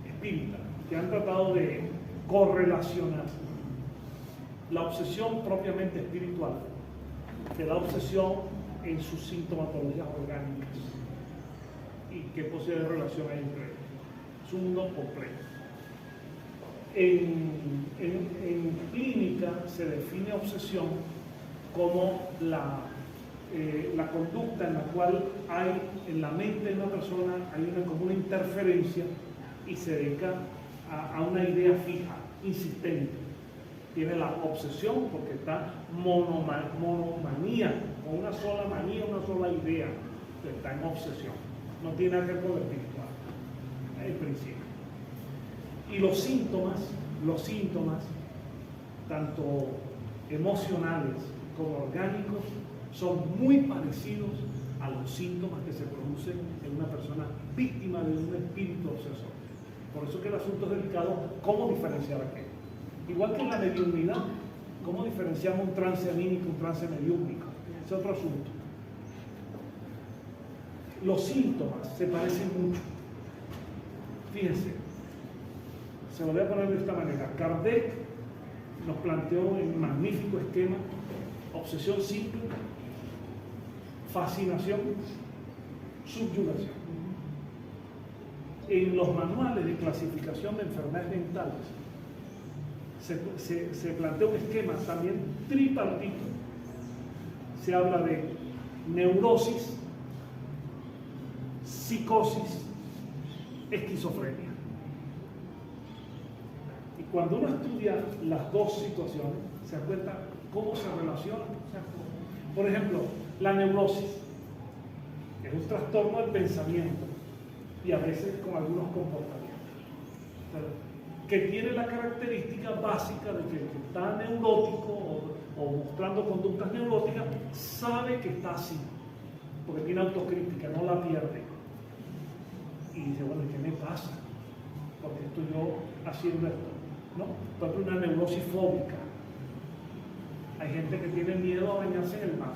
espíritas, que han tratado de correlacionar la obsesión propiamente espiritual de la obsesión en sus sintomatologías orgánicas y qué posible relación hay entre ellos. Es un mundo complejo. En clínica se define obsesión como la conducta en la cual hay en la mente de una persona hay como una interferencia y se dedica a una idea fija, insistente. Tiene la obsesión porque está monomanía, con una sola manía, una sola idea, está en obsesión. No tiene nada que ver con lo espiritual, en principio. Y los síntomas, tanto emocionales como orgánicos, son muy parecidos a los síntomas que se producen en una persona víctima de un espíritu obsesor. Por eso que el asunto es delicado, ¿cómo diferenciar aquello? Igual que en la mediumnidad, ¿cómo diferenciamos un trance anímico y un trance mediúmnico? Es otro asunto. Los síntomas se parecen mucho. Fíjense, se lo voy a poner de esta manera. Kardec nos planteó en un magnífico esquema: obsesión simple, fascinación, subyugación. En los manuales de clasificación de enfermedades mentales se plantea un esquema también tripartito. Se habla de neurosis, psicosis, esquizofrenia. Y cuando uno estudia las dos situaciones, se da cuenta cómo se relacionan. Por ejemplo, la neurosis es un trastorno del pensamiento y a veces con algunos comportamientos, que tiene la característica básica de que el que está neurótico o mostrando conductas neuróticas sabe que está así, porque tiene autocrítica, no la pierde. Y dice, bueno, ¿qué me pasa? Porque estoy yo haciendo esto, ¿no? Por ejemplo, una neurosis fóbica. Hay gente que tiene miedo a bañarse en el mar,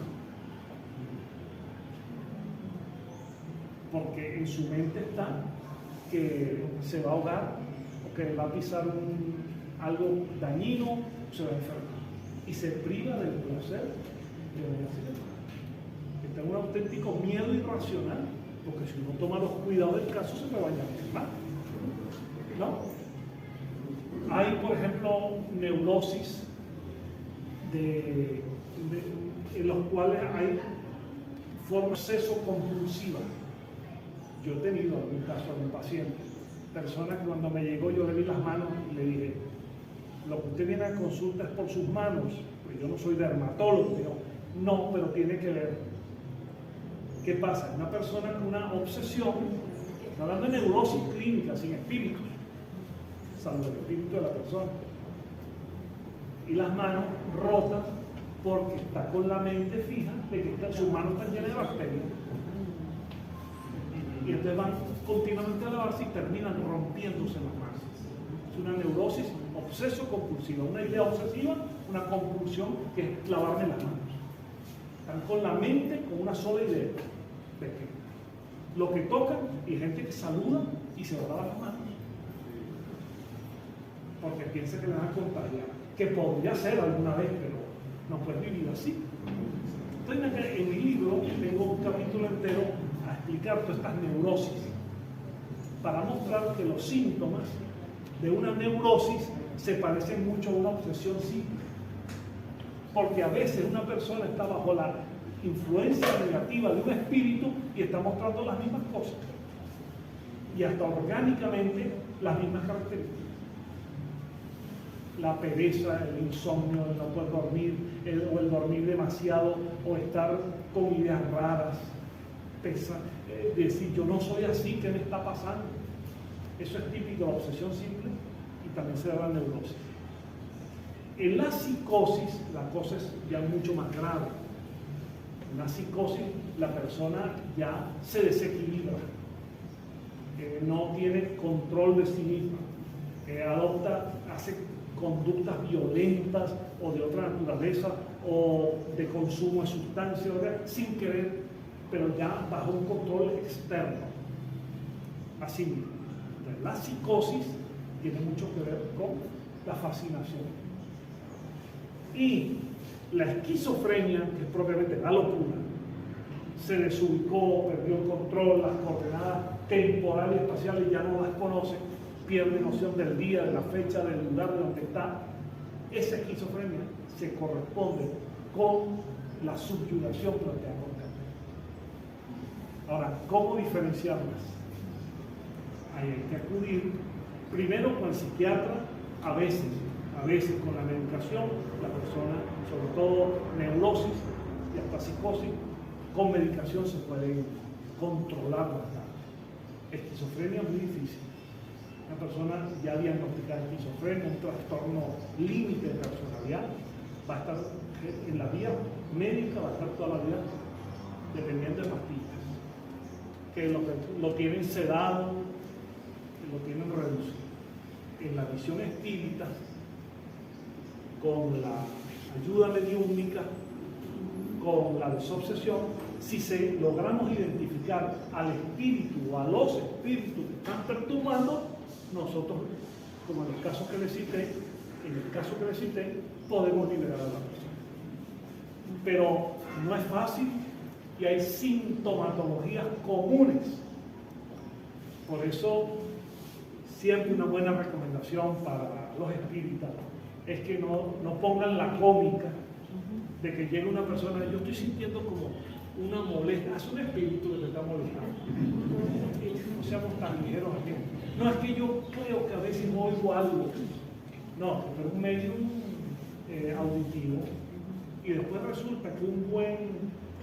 porque en su mente está que se va a ahogar o que va a pisar algo dañino, se va a enfermar y se priva del placer de bañarse en el mar. Está en un auténtico miedo irracional, porque si uno toma los cuidados del caso se va a bañar en el mar, ¿no? Hay, por ejemplo, neurosis en los cuales hay forma de obseso compulsiva. Yo he tenido algún caso de un paciente, persona que cuando me llegó yo le vi las manos y le dije, lo que usted viene a consulta es por sus manos, pues yo no soy dermatólogo. Digo, no, pero tiene que ver. ¿Qué pasa? Una persona con una obsesión, está hablando de neurosis clínica, sin espíritus, salvo el espíritu de la persona, y las manos rotas porque está con la mente fija de que sus manos están llenas de bacterias. Y entonces van continuamente a lavarse y terminan rompiéndose las manos. Es una neurosis obseso-compulsiva, una idea obsesiva, una compulsión que es lavarme las manos. Están con la mente con una sola idea de que lo que tocan, y gente que saluda y se lava las manos porque piensa que le van a contagiar, que podría ser alguna vez, pero no puedes vivir así. Entonces, en mi libro tengo un capítulo entero a explicar todas estas neurosis para mostrar que los síntomas de una neurosis se parecen mucho a una obsesión simple, porque a veces una persona está bajo la influencia negativa de un espíritu y está mostrando las mismas cosas y hasta orgánicamente las mismas características. La pereza, el insomnio, el no poder dormir, o el dormir demasiado, o estar con ideas raras, decir yo no soy así, ¿qué me está pasando? Eso es típico de la obsesión simple y también se da la neurosis. En la psicosis la cosa es ya mucho más grave. En la psicosis la persona ya se desequilibra, no tiene control de sí misma, hace conductas violentas o de otra naturaleza o de consumo de sustancias, sin querer, pero ya bajo un control externo. Así mismo. Entonces, la psicosis tiene mucho que ver con la fascinación. Y la esquizofrenia, que es propiamente la locura, se desubicó, perdió el control, las coordenadas temporales y espaciales ya no las conoce, pierde noción del día, de la fecha, del lugar de donde está. Esa esquizofrenia se corresponde con la subyugación planteada por Kant. Ahora, ¿cómo diferenciarlas? Ahí hay que acudir primero con el psiquiatra, a veces con la medicación, la persona, sobre todo neurosis y hasta psicosis, con medicación se pueden controlar bastante. Esquizofrenia es muy difícil. Una persona ya diagnosticada de esquizofrenia, un trastorno límite de personalidad, va a estar en la vía médica, va a estar toda la vida dependiendo de pastillas, que lo tienen sedado, lo tienen reducido. En la visión espírita, con la ayuda mediúmnica, con la desobsesión, si logramos identificar al espíritu o a los espíritus que están perturbando, nosotros, como en el caso que les cité, podemos liberar a la persona. Pero no es fácil y hay sintomatologías comunes. Por eso, siempre una buena recomendación para los espíritas es que no pongan la cómica de que llegue una persona y yo estoy sintiendo como una molestia, es un espíritu que te está molestando. No seamos tan ligeros aquí. No, es que yo creo que a veces oigo algo. No, pero es un medium auditivo y después resulta que un buen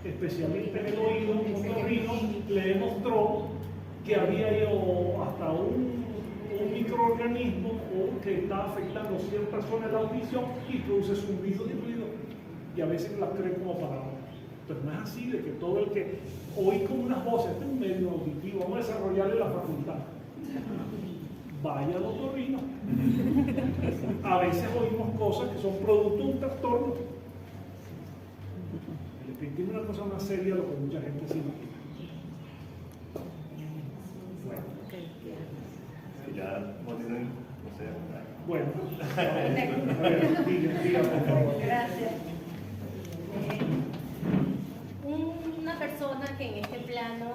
especialista en el oído, un otorrino, le demostró que había hasta un microorganismo que está afectando ciertas zonas de la audición y produce zumbidos y ruido, y a veces las cree como palabras. Entonces no es así de que todo el que oí como unas voces, este es un medio auditivo, vamos a desarrollarle la facultad. Vaya al otorrino. A veces oímos cosas que son producto de un trastorno. El espiritismo es una cosa más seria de lo que mucha gente se imagina. Ya no tienen, no sé. Bueno, diga, por favor. Gracias. Una persona que en este plano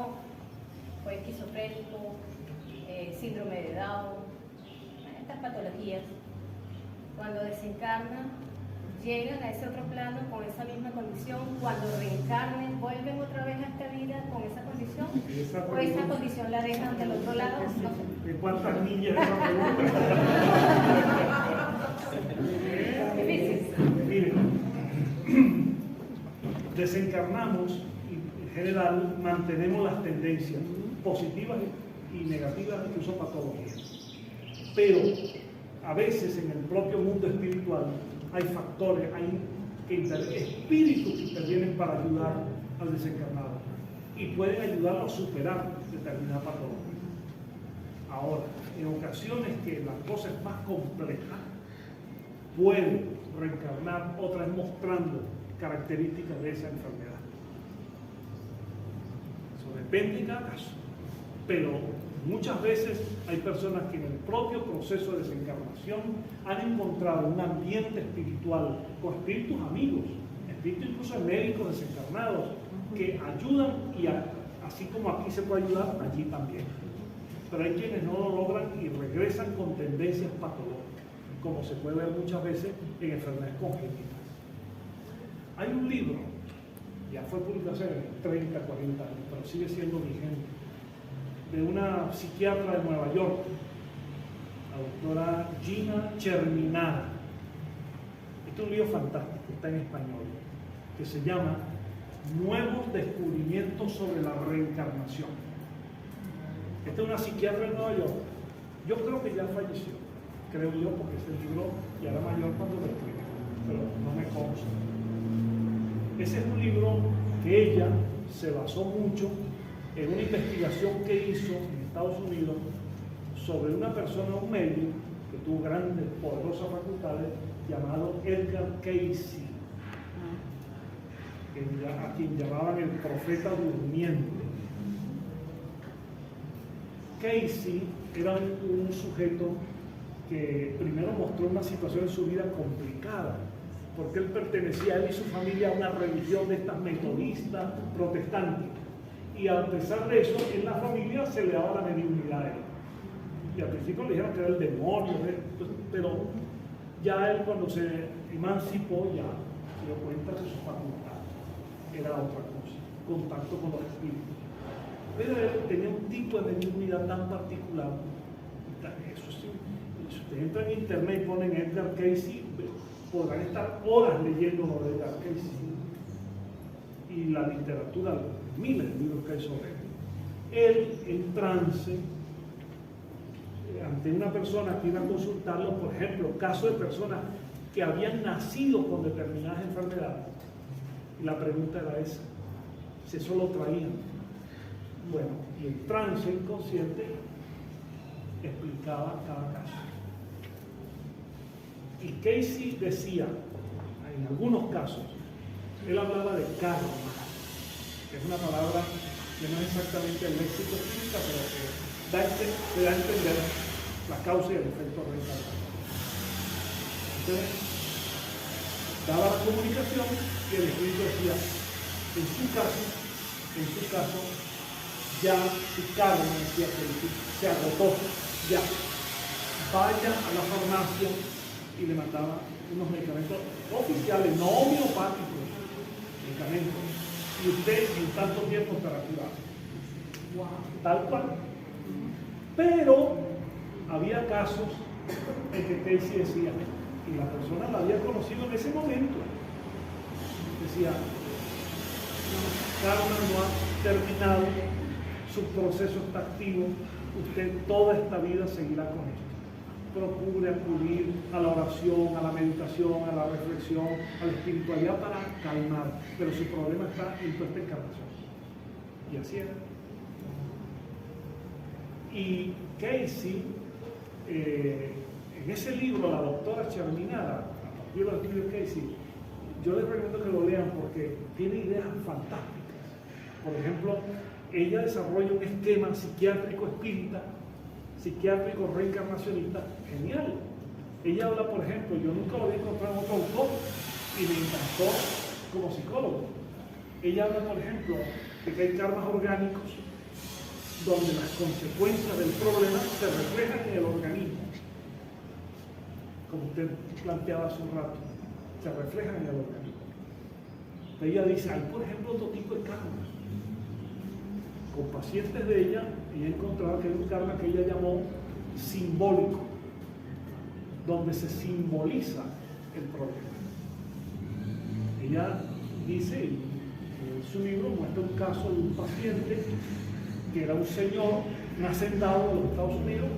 fue esquizofrénico, síndrome de Down, estas patologías, cuando desencarna, llegan a ese otro plano con esa misma condición, cuando reencarnen, vuelven otra vez a esta vida con esa condición, o esa condición la dejan del otro lado. No sé. ¿De cuántas niñas esa pregunta? Difícil. Miren, desencarnamos y en general mantenemos las tendencias positivas y negativas, incluso patologías. Pero a veces en el propio mundo espiritual hay factores, hay espíritus que intervienen para ayudar al desencarnado y pueden ayudarlo a superar determinada patología. Ahora, en ocasiones que la cosa es más compleja, puede reencarnar otra vez mostrando características de esa enfermedad. Eso depende de cada caso. Pero muchas veces hay personas que en el propio proceso de desencarnación han encontrado un ambiente espiritual con espíritus amigos, espíritus incluso de médicos desencarnados, que ayudan y así como aquí se puede ayudar, allí también. Pero hay quienes no lo logran y regresan con tendencias patológicas, como se puede ver muchas veces en enfermedades congénitas. Hay un libro, ya fue publicado hace 30, 40 años, pero sigue siendo vigente, de una psiquiatra de Nueva York, la doctora Gina Cherminara. Este es un libro fantástico, está en español, que se llama Nuevos descubrimientos sobre la reencarnación. Esta es una psiquiatra de Nueva York. Yo creo que ya falleció, creo yo, porque este libro ya era mayor cuando lo escribió. Ese es un libro que ella se basó mucho en una investigación que hizo en Estados Unidos sobre una persona, un médico, que tuvo grandes, poderosas facultades, llamado Edgar Cayce, a quien llamaban el profeta durmiente. Cayce era un sujeto que primero mostró una situación en su vida complicada, porque él pertenecía, él y su familia, a una religión de estas metodistas protestantes. Y a pesar de eso, en la familia se le daba la mediunidad a él. Y al principio le dijeron que era el demonio, pero ya él, cuando se emancipó, ya se dio cuenta que su facultad era otra cosa, contacto con los espíritus. Pero él tenía un tipo de mediunidad tan particular. Eso sí, si ustedes entran en internet y ponen Edgar Cayce, podrán estar horas leyendo lo de Edgar Cayce. Y la literatura, miles de libros que hay sobre él. Él, en trance, ante una persona que iba a consultarlo, por ejemplo, casos de personas que habían nacido con determinadas enfermedades, y la pregunta era esa, si eso lo traían. Bueno, y el trance inconsciente explicaba cada caso. Y Cayce decía, en algunos casos, él hablaba de karma, que es una palabra que no es exactamente el léxico espírita, pero que te da a entender la causa y el efecto reencarnado. Entonces, daba la comunicación y el espíritu decía, en su caso, ya su karma, decía que se agotó, ya, vaya a la farmacia y le mandaba unos medicamentos oficiales, no homeopáticos, medicamentos, y usted en tanto tiempo estará curado. Tal cual. Pero había casos en que Cayce decía, y la persona la había conocido en ese momento, decía, karma no ha terminado, su proceso está activo, usted toda esta vida seguirá con esto. Procure acudir a la oración, a la meditación, a la reflexión, a la espiritualidad para calmar, pero su problema está en toda esta encarnación. Y así era. Y Cayce, en ese libro, la doctora Charminada, a partir del estudio Cayce, yo les recomiendo que lo lean porque tiene ideas fantásticas. Por ejemplo, ella desarrolla un esquema psiquiátrico espírita, psiquiátrico reencarnacionista genial. Ella habla, por ejemplo, yo nunca lo había encontrado en otro autor y me encantó como psicólogo. Ella habla, por ejemplo, de que hay karmas orgánicos donde las consecuencias del problema se reflejan en el organismo, como usted planteaba hace un rato, se reflejan en el organismo. Ella dice, hay por ejemplo otro tipo de karmas. Con pacientes de ella, ella encontraba que hay un karma que ella llamó simbólico, donde se simboliza el problema. Ella dice, en su libro muestra un caso de un paciente que era un señor, un hacendado de los Estados Unidos,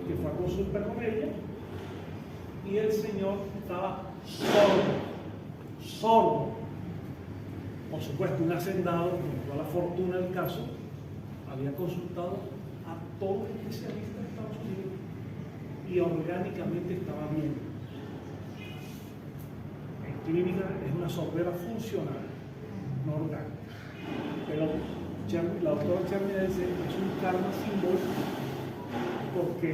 que fue a consultar con ella, y el señor estaba sordo. Por supuesto, un hacendado, con toda la fortuna del caso, había consultado a todo especialista de Estados Unidos y orgánicamente estaba bien. En clínica es una sordera funcional, no orgánica. Pero la doctora Charminada dice que es un karma simbólico porque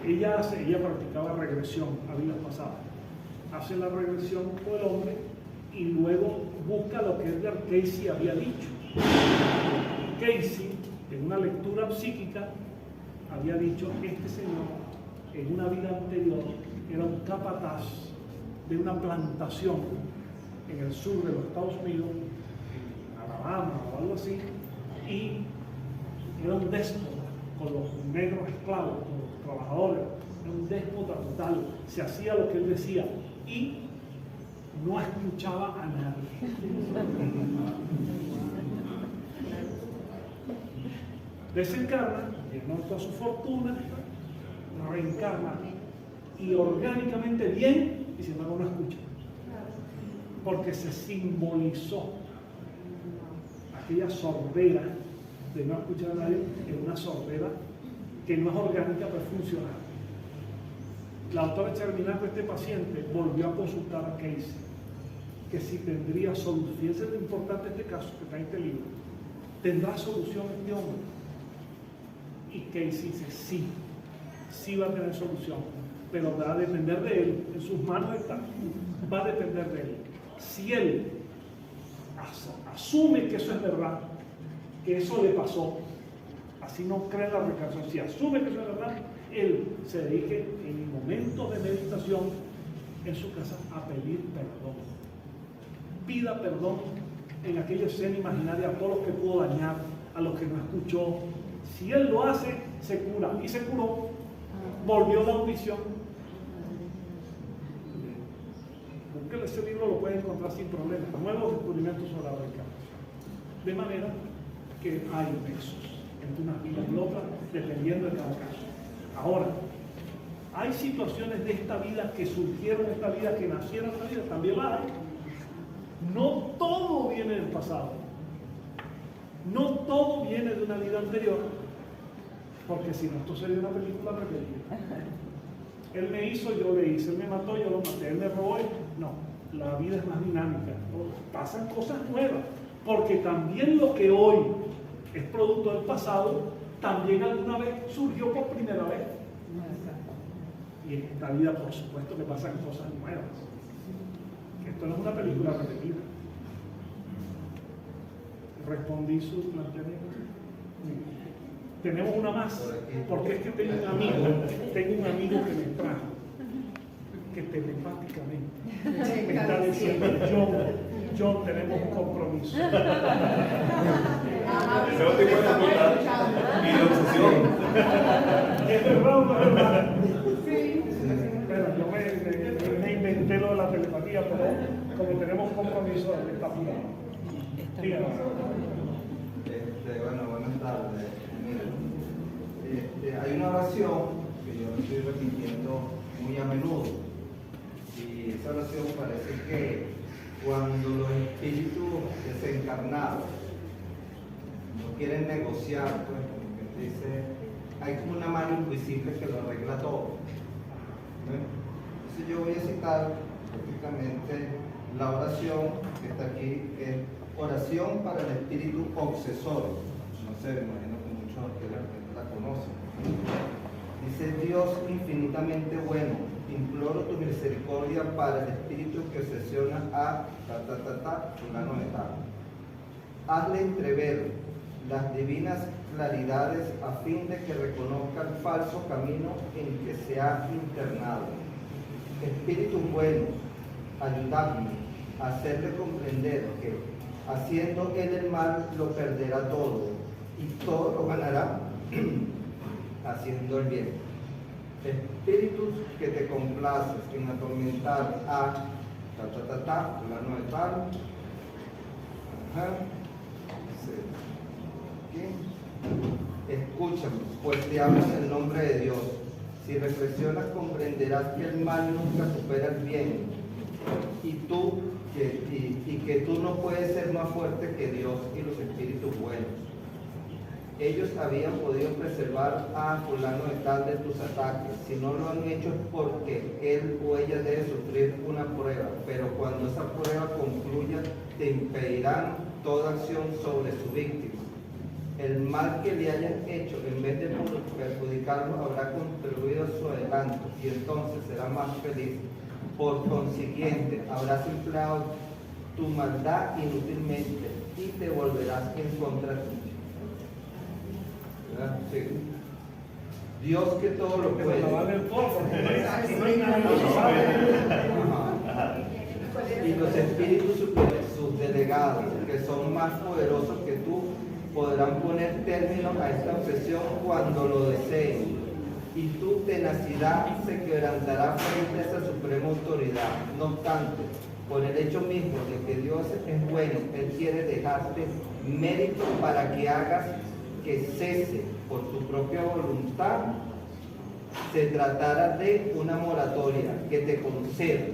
ella practicaba regresión a vidas pasadas. Hace la regresión con el hombre y luego busca lo que Edgar Cayce había dicho. Cayce, en una lectura psíquica, había dicho que este señor, en una vida anterior, era un capataz de una plantación en el sur de los Estados Unidos, en Alabama o algo así, y era un déspota con los negros esclavos, con los trabajadores, era un déspota total, se hacía lo que él decía y no escuchaba a nadie. Desencarna, pierde toda su fortuna, reencarna y orgánicamente bien, y sin embargo no escucha. porque se simbolizó aquella sordera de no escuchar a nadie en una sordera que no es orgánica pero es funcional. La doctora Cherminaco, este paciente, volvió a consultar a Casey, que si tendría solución. Fíjense lo importante de este caso que está en este libro. ¿Tendrá solución este hombre? Y Casey dice, sí va a tener solución, pero va a depender de él, en sus manos está, va a depender de él. Si él asume que eso es verdad, que eso le pasó, así no cree en la reencarnación, si asume que eso es verdad, él se dedique en momentos de meditación en su casa a pedir perdón. Pida perdón en aquella escena imaginaria a todos los que pudo dañar, a los que no escuchó. Si él lo hace, se cura. Y se curó, volvió a la audición. Búsquenle ese libro, lo pueden encontrar sin problema. Nuevos descubrimientos sobre la reencarnación. De manera que hay nexos entre unas vidas y otras, dependiendo de cada caso. Ahora, hay situaciones de esta vida que surgieron en esta vida, que nacieron en esta vida, también las hay. No todo viene del pasado. No todo viene de una vida anterior, porque si no, esto sería una película repetida. Él me hizo, yo le hice, él me mató, yo lo maté, él me robó. No, la vida es más dinámica. Pasan cosas nuevas, porque también lo que hoy es producto del pasado, también alguna vez surgió por primera vez. Y en esta vida, por supuesto, que pasan cosas nuevas. Esto no es una película repetida. Respondí su planteamiento. Tenemos una más, porque es que tengo un amigo que me trajo, que telepáticamente me está diciendo, John, tenemos un compromiso. Eso no te cuenta mi obsesión. ¿Es verdad o no es verdad? Pero yo me inventé lo de la telepatía, pero como tenemos compromiso, está apurado. Díganos. Bueno, buenas tardes. Mira, hay una oración que yo estoy repitiendo muy a menudo, y esa oración parece que cuando los espíritus desencarnados no quieren negociar, pues como que dice, hay como una mano invisible que lo arregla todo. Entonces yo voy a citar prácticamente la oración que está aquí, que es oración para el espíritu obsesor. No sé, me imagino que muchos de la gente la conocen. Dice: Dios infinitamente bueno, imploro tu misericordia para el espíritu que obsesiona a fulano de tal. Hazle entrever las divinas claridades a fin de que reconozca el falso camino en que se ha internado. Espíritus buenos, ayudadme a hacerle comprender que, haciendo él el mal, lo perderá todo y todo lo ganará haciendo el bien. Espíritus que te complaces en atormentar a fulano de tal. Escúchame, pues te hablo en el nombre de Dios. Si reflexionas, comprenderás que el mal nunca supera el bien, y que tú no puedes ser más fuerte que Dios y los espíritus buenos. Ellos habían podido preservar a fulano de tal de tus ataques. Si no lo han hecho es porque él o ella debe sufrir una prueba, pero cuando esa prueba concluya, te impedirán toda acción sobre su víctima. El mal que le hayan hecho, en vez de perjudicarlo, habrá contribuido a su adelanto, y entonces será más feliz. Por consiguiente, habrás empleado tu maldad inútilmente y te volverás en contra tuya. Sí. Dios que todo lo puede. Y los espíritus superiores, sus delegados, que son más poderosos que tú, podrán poner término a esta obsesión cuando lo deseen, y tu tenacidad se quebrantará frente a esa suprema autoridad. No obstante, por el hecho mismo de que Dios es bueno, Él quiere dejarte mérito para que hagas que cese por tu propia voluntad. Se tratará de una moratoria que te concede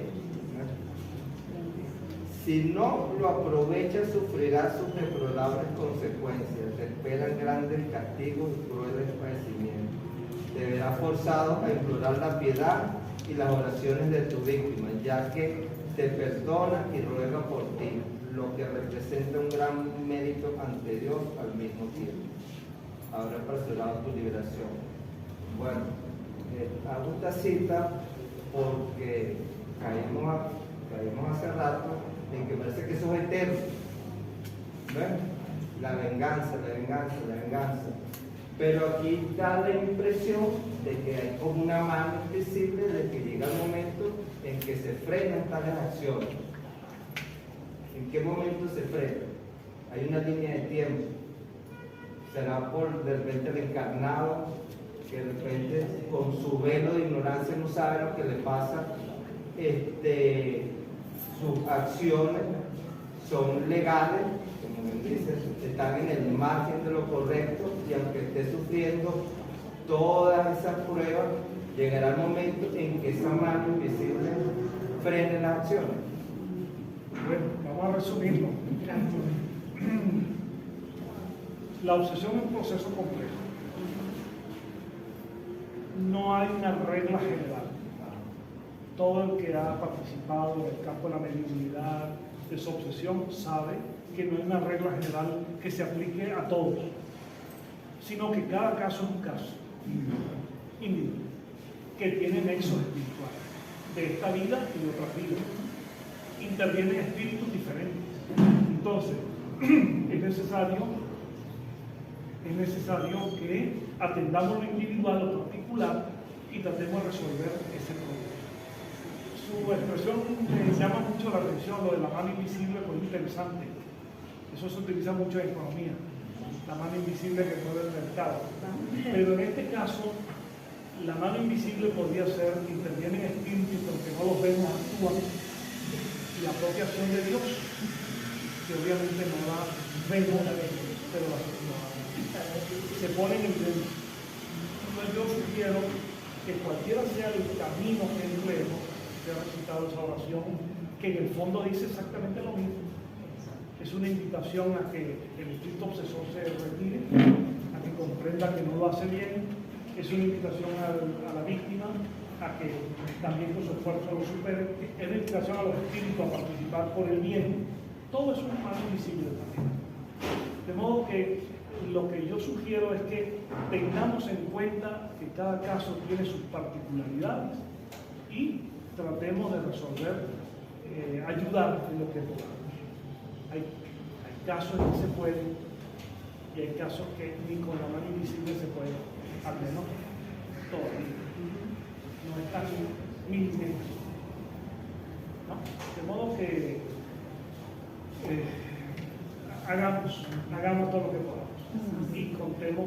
Si no lo aprovecha, sufrirá sus deplorables consecuencias. Te esperan grandes castigos y crueles padecimientos. Te verás forzado a implorar la piedad y las oraciones de tu víctima, ya que te perdona y ruega por ti, lo que representa un gran mérito ante Dios al mismo tiempo. Habrá apresurado tu liberación. Bueno, hago esta cita porque caímos hace rato en que parece que eso es eterno. ¿Ven? La venganza. Pero aquí da la impresión de que hay como una mano invisible de que llega el momento en que se frenan tales acciones. ¿En qué momento se frena? Hay una línea de tiempo. Será por de repente el encarnado que de repente con su velo de ignorancia no sabe lo que le pasa. Sus acciones son legales, como bien dice, están en el margen de lo correcto, y aunque esté sufriendo todas esas pruebas, llegará el momento en que esa mano invisible frene las acciones. Bueno, vamos a resumirlo. La obsesión es un proceso complejo. No hay una regla general. Todo el que ha participado en el campo de la mediunidad, de su obsesión, sabe que no hay una regla general que se aplique a todos, sino que cada caso es un caso individual, que tiene nexos espirituales, de esta vida y de otras vidas. Intervienen espíritus diferentes. Entonces, es necesario que atendamos lo individual, lo particular, y tratemos de resolver ese problema. Su expresión me llama mucho la atención, lo de la mano invisible, muy interesante. Eso se utiliza mucho en economía, la mano invisible que mueve el mercado. Pero en este caso, la mano invisible podría ser que intervienen espíritus, aunque no los vemos, actúan, y la propia acción de Dios, que obviamente no la vemos, pero la se ponen en evidencia. Entonces yo sugiero que cualquiera sea el camino que empleemos, que ha recitado esa oración, que en el fondo dice exactamente lo mismo. Es una invitación a que el espíritu obsesor se retire, a que comprenda que no lo hace bien. Es una invitación a la víctima a que también con su esfuerzo lo supere. Es una invitación a los espíritus a participar por el bien. Todo es un mal invisible también. De modo que lo que yo sugiero es que tengamos en cuenta que cada caso tiene sus particularidades y tratemos de resolver, ayudar en lo que podamos. Hay casos en que se puede y hay casos que ni con la mano invisible se puede, al menos todavía. No es tan mínimo. ¿No? De modo que hagamos todo lo que podamos y contemos